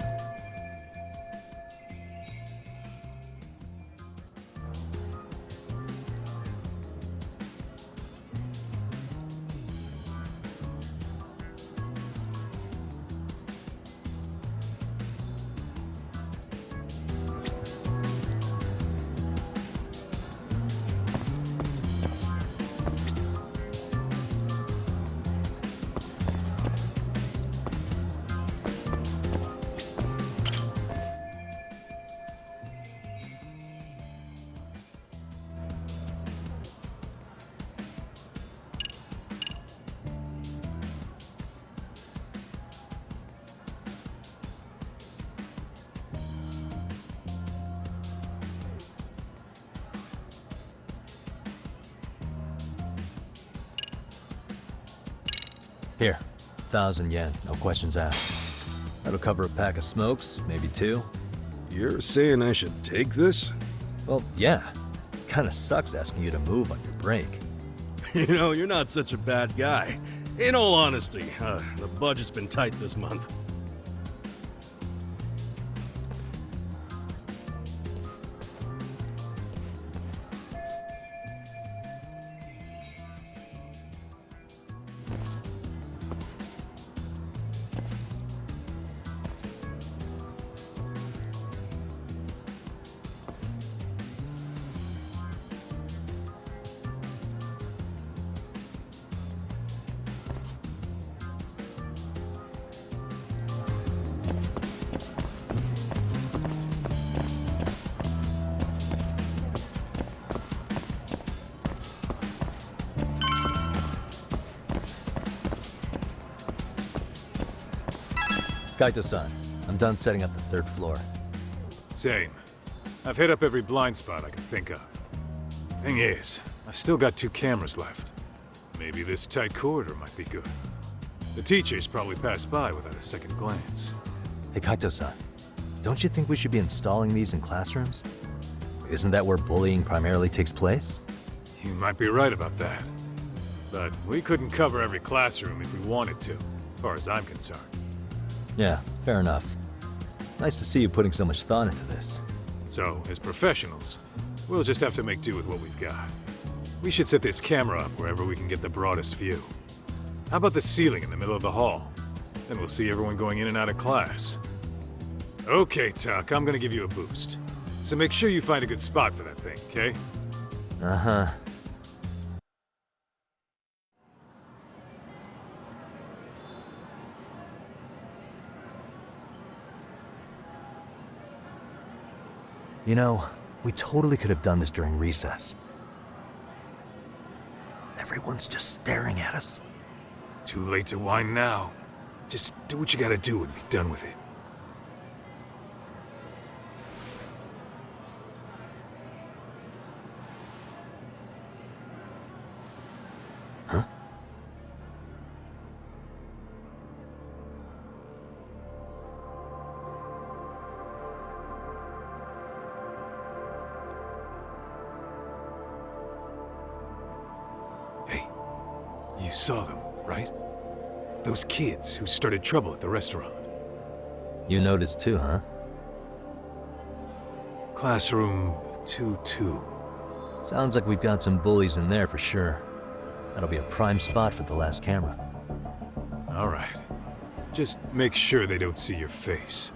Here, 1,000 yen, no questions asked. That'll cover a pack of smokes, maybe 2.
You're saying I should take this?
Well, yeah. Kinda sucks asking you to move on your break.
You know, you're not such a bad guy. In all honesty, the budget's been tight this month.
Kaito-san, I'm done setting up the 3rd floor.
Same. I've hit up every blind spot I can think of. Thing is, I've still got 2 cameras left. Maybe this tight corridor might be good. The teachers probably passed by without a second glance.
Hey Kaito-san, don't you think we should be installing these in classrooms? Isn't that where bullying primarily takes place?
You might be right about that. But we couldn't cover every classroom if we wanted to, as far as I'm concerned.
Yeah, fair enough. Nice to see you putting so much thought into this.
So, as professionals, we'll just have to make do with what we've got. We should set this camera up wherever we can get the broadest view. How about the ceiling in the middle of the hall? Then we'll see everyone going in and out of class. Okay, Tuck, I'm gonna give you a boost. So make sure you find a good spot for that thing, okay?
Uh-huh. You know, we totally could have done this during recess. Everyone's just staring at us.
Too late to whine now. Just do what you gotta do and be done with it.
Huh?
You saw them, right? Those kids who started trouble at the restaurant.
You noticed too, huh?
Classroom 2-2.
Sounds like we've got some bullies in there for sure. That'll be a prime spot for the last camera.
All right. Just make sure they don't see your face.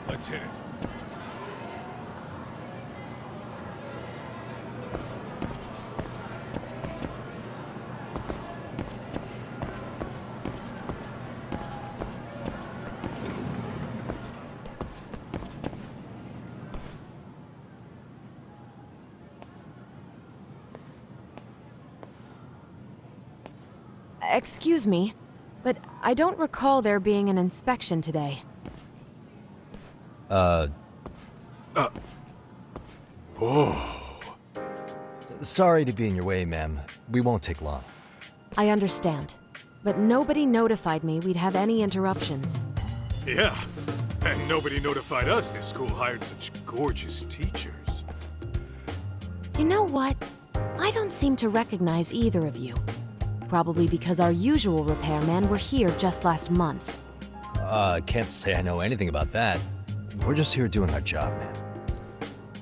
Let's hit it.
Excuse me, but I don't recall there being an inspection today.
Whoa.
Sorry to be in your way, ma'am. We won't take long.
I understand. But nobody notified me we'd have any interruptions.
Yeah, and nobody notified us this school hired such gorgeous teachers.
You know what? I don't seem to recognize either of you. Probably because our usual repairmen were here just last month.
Can't say I know anything about that. We're just here doing our job, ma'am.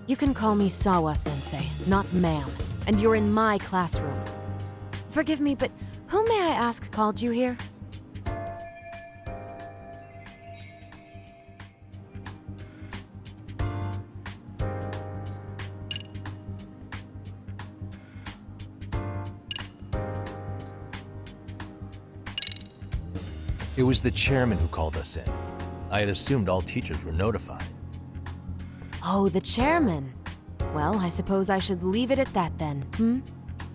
You can call me Sawa-sensei, not ma'am, and you're in my classroom. Forgive me, but who may I ask called you here?
It was the chairman who called us in. I had assumed all teachers were notified.
Oh, the chairman. Well, I suppose I should leave it at that then, hmm?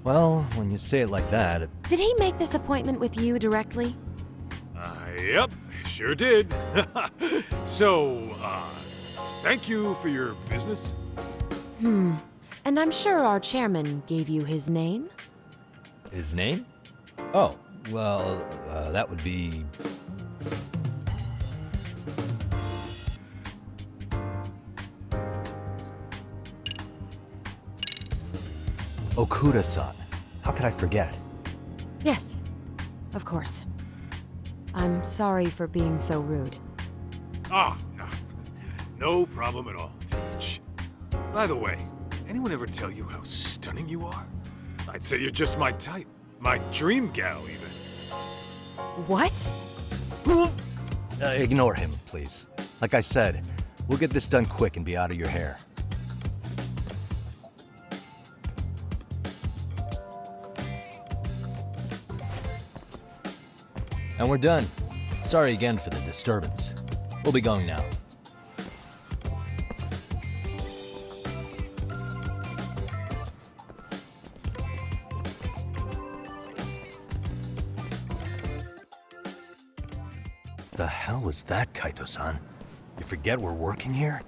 Well, when you say it like that...
Did he make this appointment with you directly?
Yep, sure did. So, thank you for your business.
And I'm sure our chairman gave you his name?
His name? Oh, well, that would be... Okuda-san. How could I forget?
Yes, of course. I'm sorry for being so rude.
Ah, no problem at all, Teach. By the way, anyone ever tell you how stunning you are? I'd say you're just my type. My dream gal, even.
What?
Ignore him, please. Like I said, we'll get this done quick and be out of your hair. And we're done. Sorry again for the disturbance. We'll be going now. The hell was that, Kaito-san? You forget we're working here?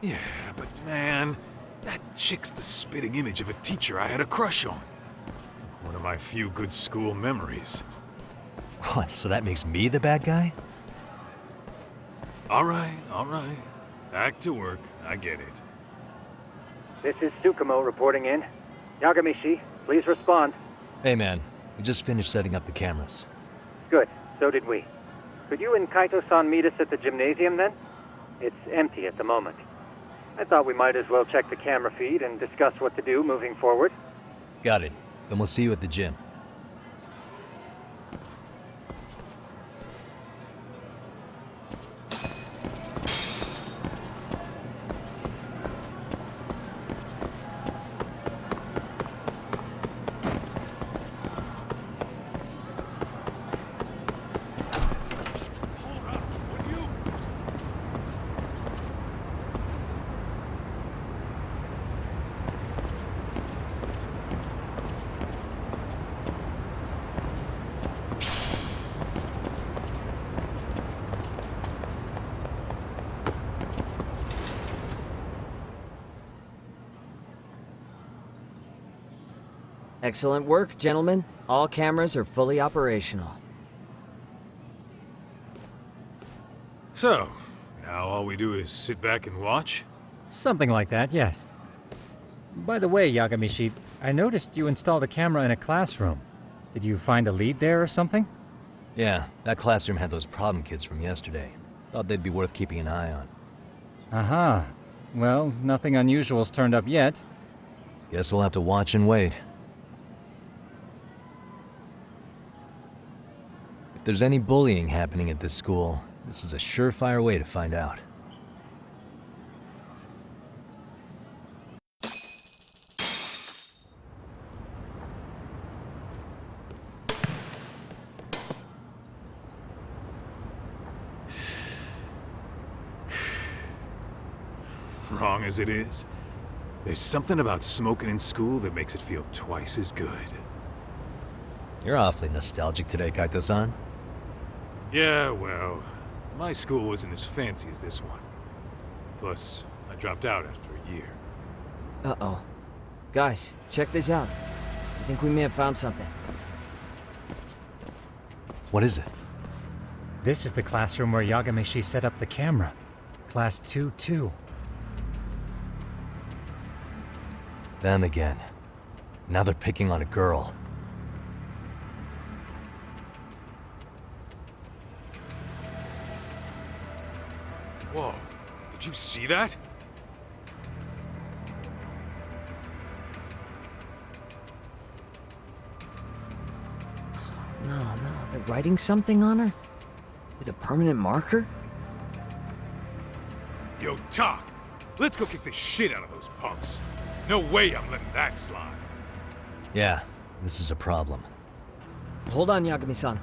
Yeah, but man, that chick's the spitting image of a teacher I had a crush on. One of my few good school memories.
What, so that makes me the bad guy?
All right. Back to work. I get it.
This is Tsukumo reporting in. Yagamishi, please respond.
Hey man, we just finished setting up the cameras.
Good, so did we. Could you and Kaito-san meet us at the gymnasium then? It's empty at the moment. I thought we might as well check the camera feed and discuss what to do moving forward.
Got it. Then we'll see you at the gym.
Excellent work, gentlemen. All cameras are fully operational.
So, now all we do is sit back and watch?
Something like that, yes. By the way, Yagamishi, I noticed you installed a camera in a classroom. Did you find a lead there or something?
Yeah, that classroom had those problem kids from yesterday. Thought they'd be worth keeping an eye on.
Aha. Well, nothing unusual's turned up yet.
Guess we'll have to watch and wait. If there's any bullying happening at this school, this is a surefire way to find out.
Wrong as it is, there's something about smoking in school that makes it feel twice as good.
You're awfully nostalgic today, Kaito-san.
Yeah, well, my school wasn't as fancy as this one. Plus, I dropped out after a year.
Uh-oh. Guys, check this out. I think we may have found something.
What is it?
This is the classroom where Yagamishi set up the camera. Class 2-2.
Them again. Now they're picking on a girl.
Whoa, did you see that?
No, they're writing something on her? With a permanent marker?
Yo, Talk, let's go kick the shit out of those punks. No way I'm letting that slide.
Yeah, this is a problem.
Hold on, Yagami-san.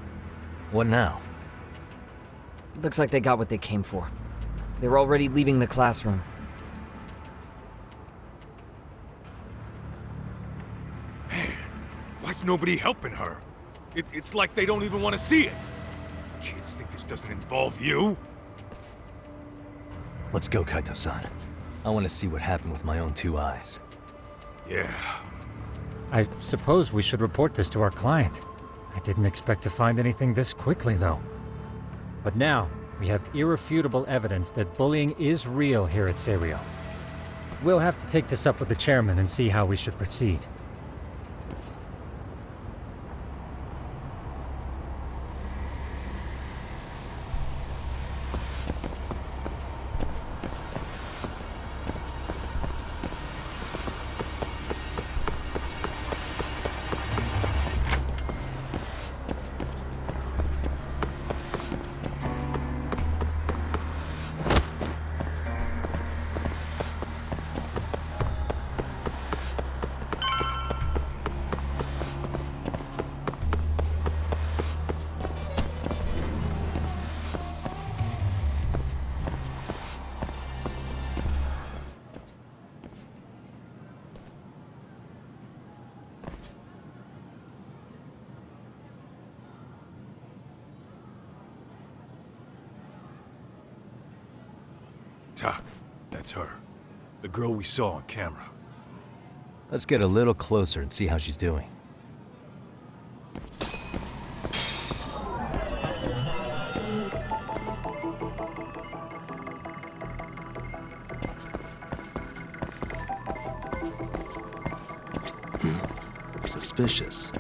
What now?
Looks like they got what they came for. They were already leaving the classroom.
Man, why's nobody helping her? It's like they don't even want to see it. Kids think this doesn't involve you?
Let's go, Kaito-san. I want to see what happened with my own 2 eyes.
Yeah.
I suppose we should report this to our client. I didn't expect to find anything this quickly, though. But now, we have irrefutable evidence that bullying is real here at Serio. We'll have to take this up with the chairman and see how we should proceed.
Tak, that's her. The girl we saw on camera.
Let's get a little closer and see how she's doing. Suspicious.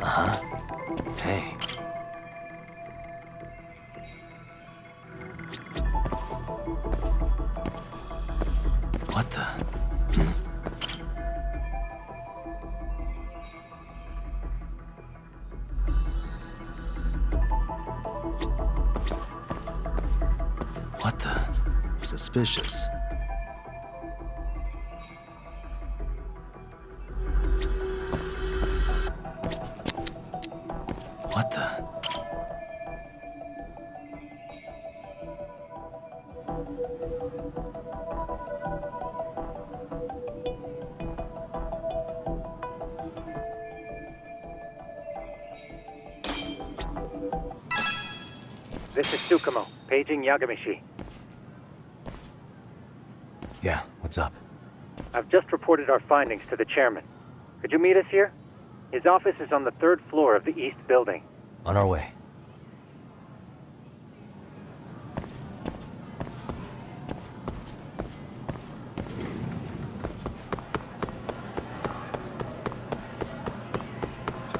Uh-huh. Hey. What the? What the? Suspicious. What the?
This is Tsukumo, paging Yagamishi.
Yeah, what's up?
I've just reported our findings to the chairman. Could you meet us here? His office is on the 3rd floor of the east building.
On our way.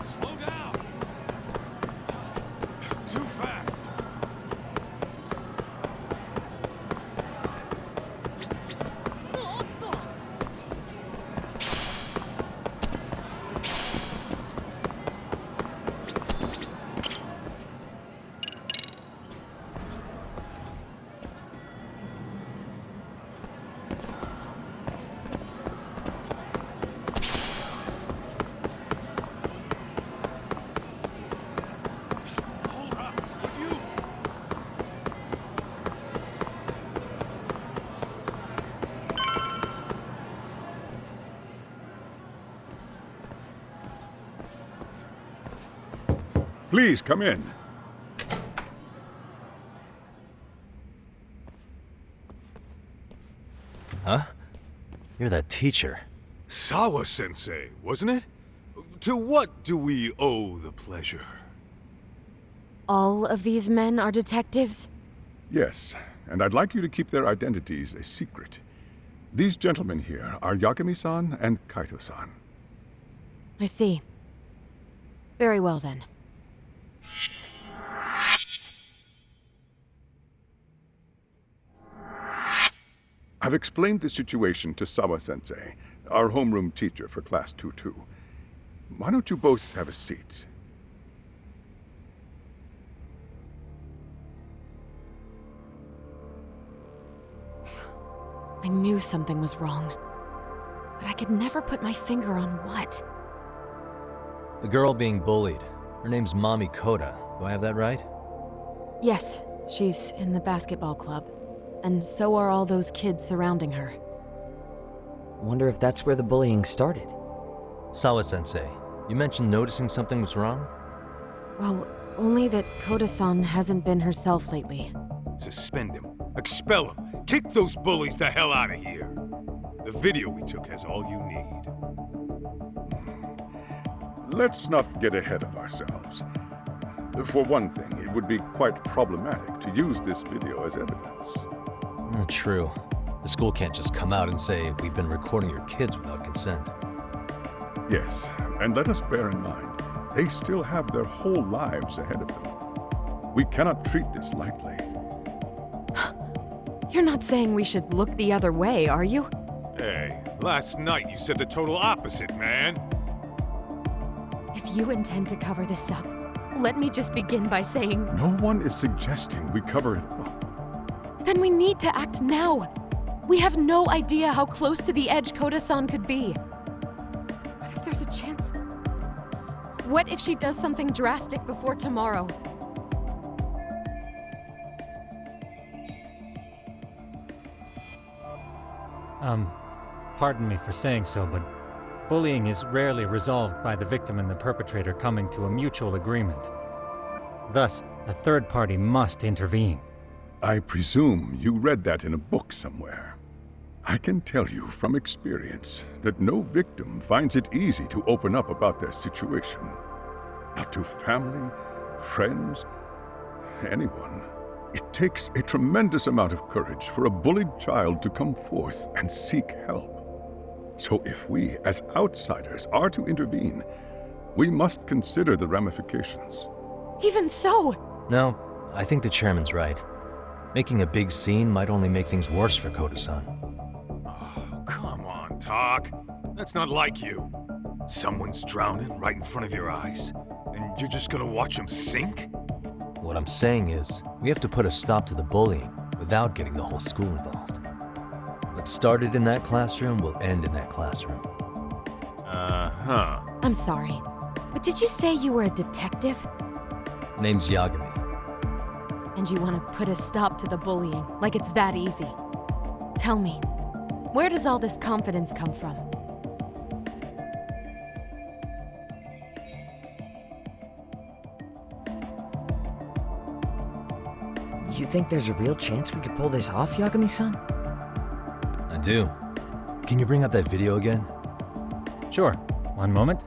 Slow down! Too fast!
Please come in.
Huh? You're that teacher.
Sawa-sensei, wasn't it? To what do we owe the pleasure?
All of these men are detectives?
Yes, and I'd like you to keep their identities a secret. These gentlemen here are Yagami-san and Kaito-san.
I see. Very well, then.
I've explained the situation to Sawa-sensei, our homeroom teacher for Class 2-2. Why don't you both have a seat?
I knew something was wrong, but I could never put my finger on what.
The girl being bullied. Her name's Mami Koda. Do I have that right?
Yes, she's in the basketball club. And so are all those kids surrounding her.
Wonder if that's where the bullying started.
Sawa-sensei, you mentioned noticing something was wrong?
Well, only that Koda-san hasn't been herself lately.
Suspend him. Expel him. Kick those bullies the hell out of here. The video we took has all you need.
Let's not get ahead of ourselves. For one thing, it would be quite problematic to use this video as evidence.
True. The school can't just come out and say, we've been recording your kids without consent.
Yes, and let us bear in mind, they still have their whole lives ahead of them. We cannot treat this lightly.
You're not saying we should look the other way, are you?
Hey, last night you said the total opposite, man.
If you intend to cover this up, let me just begin by saying...
No one is suggesting we cover it up.
Then we need to act now. We have no idea how close to the edge Koda-san could be. What if there's a chance? What if she does something drastic before tomorrow?
Pardon me for saying so, but bullying is rarely resolved by the victim and the perpetrator coming to a mutual agreement. Thus, a third party must intervene.
I presume you read that in a book somewhere. I can tell you from experience that no victim finds it easy to open up about their situation. Not to family, friends, anyone. It takes a tremendous amount of courage for a bullied child to come forth and seek help. So if we, as outsiders, are to intervene, we must consider the ramifications.
Even so!
No, I think the chairman's right. Making a big scene might only make things worse for Koda-san.
Oh, come on, Talk. That's not like you. Someone's drowning right in front of your eyes, and you're just gonna watch him sink?
What I'm saying is, we have to put a stop to the bullying without getting the whole school involved. What started in that classroom will end in that classroom.
Uh-huh.
I'm sorry, but did you say you were a detective?
Name's Yagami.
And you want to put a stop to the bullying, like it's that easy. Tell me, where does all this confidence come from?
You think there's a real chance we could pull this off, Yagami-san?
I do. Can you bring up that video again?
Sure. One moment.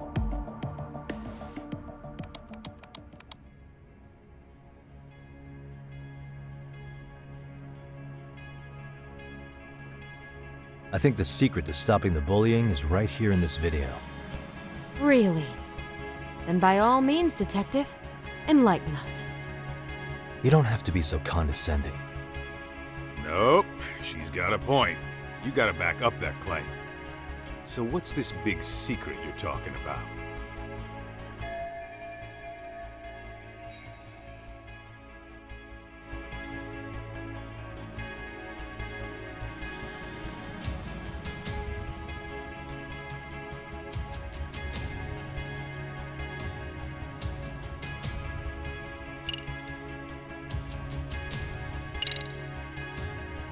I think the secret to stopping the bullying is right here in this video.
Really? Then by all means, detective, enlighten us.
You don't have to be so condescending.
Nope, she's got a point. You gotta back up that claim. So what's this big secret you're talking about?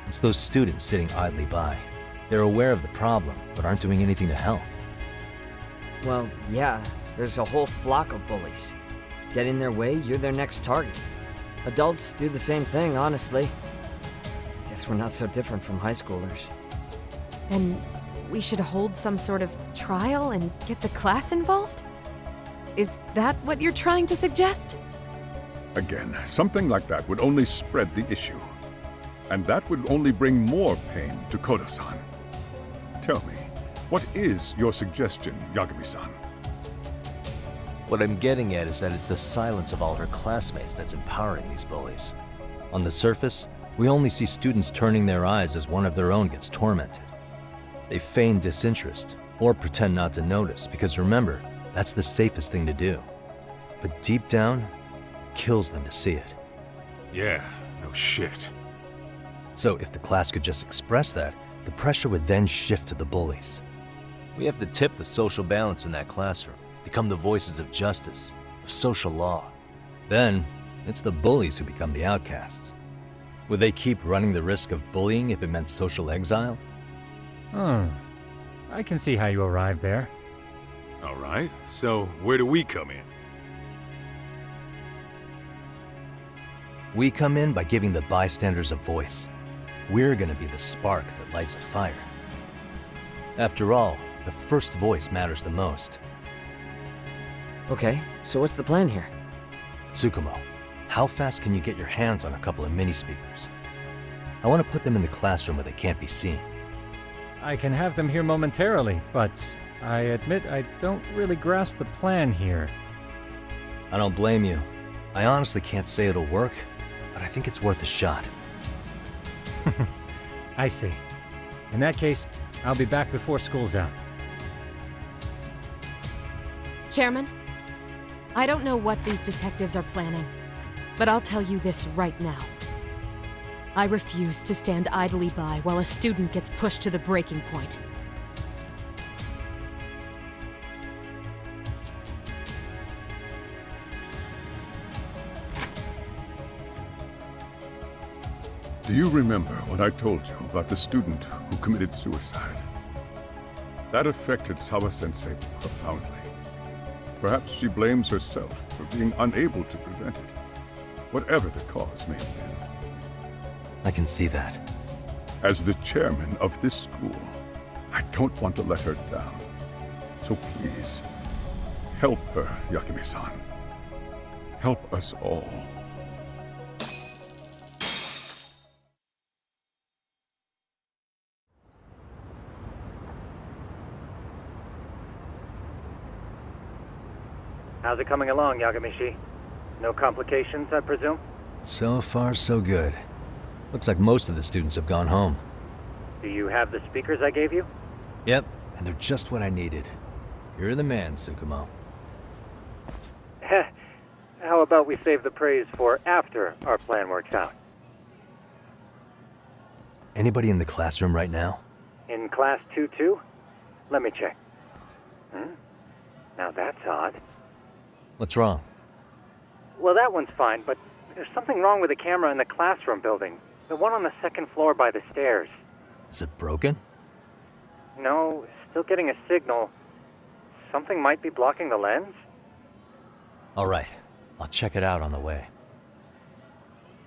It's those students sitting idly by. They're aware of the problem, but aren't doing anything to help.
Well, yeah, there's a whole flock of bullies. get in their way, you're their next target. Adults do the same thing, honestly. Guess we're not so different from high schoolers.
Then we should hold some sort of trial and get the class involved? Is that what you're trying to suggest?
Again, something like that would only spread the issue. And that would only bring more pain to Koda-san. Tell me, what is your suggestion, Yagami-san?
What I'm getting at is that it's the silence of all her classmates that's empowering these bullies. On the surface, we only see students turning their eyes as one of their own gets tormented. They feign disinterest or pretend not to notice because remember, that's the safest thing to do. But deep down, kills them to see it.
Yeah, no shit.
So if the class could just express that, the pressure would then shift to the bullies. We have to tip the social balance in that classroom, become the voices of justice, of social law. Then, it's the bullies who become the outcasts. Would they keep running the risk of bullying if it meant social exile?
I can see how you arrived there.
All right, so where do we come in?
We come in by giving the bystanders a voice. We're gonna be the spark that lights a fire. After all, the first voice matters the most.
Okay, so what's the plan here?
Tsukumo, how fast can you get your hands on a couple of mini speakers? I want to put them in the classroom where they can't be seen.
I can have them here momentarily, but I admit I don't really grasp the plan here.
I don't blame you. I honestly can't say it'll work, but I think it's worth a shot.
I see. In that case, I'll be back before school's out.
Chairman, I don't know what these detectives are planning, but I'll tell you this right now. I refuse to stand idly by while a student gets pushed to the breaking point.
Do you remember what I told you about the student who committed suicide? That affected Sawa-sensei profoundly. Perhaps she blames herself for being unable to prevent it, whatever the cause may have been.
I can see that.
As the chairman of this school, I don't want to let her down. So please, help her, Yagami-san. Help us all.
How's it coming along, Yagami-shi? No complications, I presume?
So far, so good. Looks like most of the students have gone home.
Do you have the speakers I gave you?
Yep, and they're just what I needed. You're the man, Tsukumo.
How about we save the praise for after our plan works out?
Anybody in the classroom right now?
In class 2-2? Let me check. Now that's odd.
What's wrong?
Well, that one's fine, but there's something wrong with the camera in the classroom building. The one on the second floor by the stairs.
Is it broken?
No, still getting a signal. Something might be blocking the lens?
All right, I'll check it out on the way.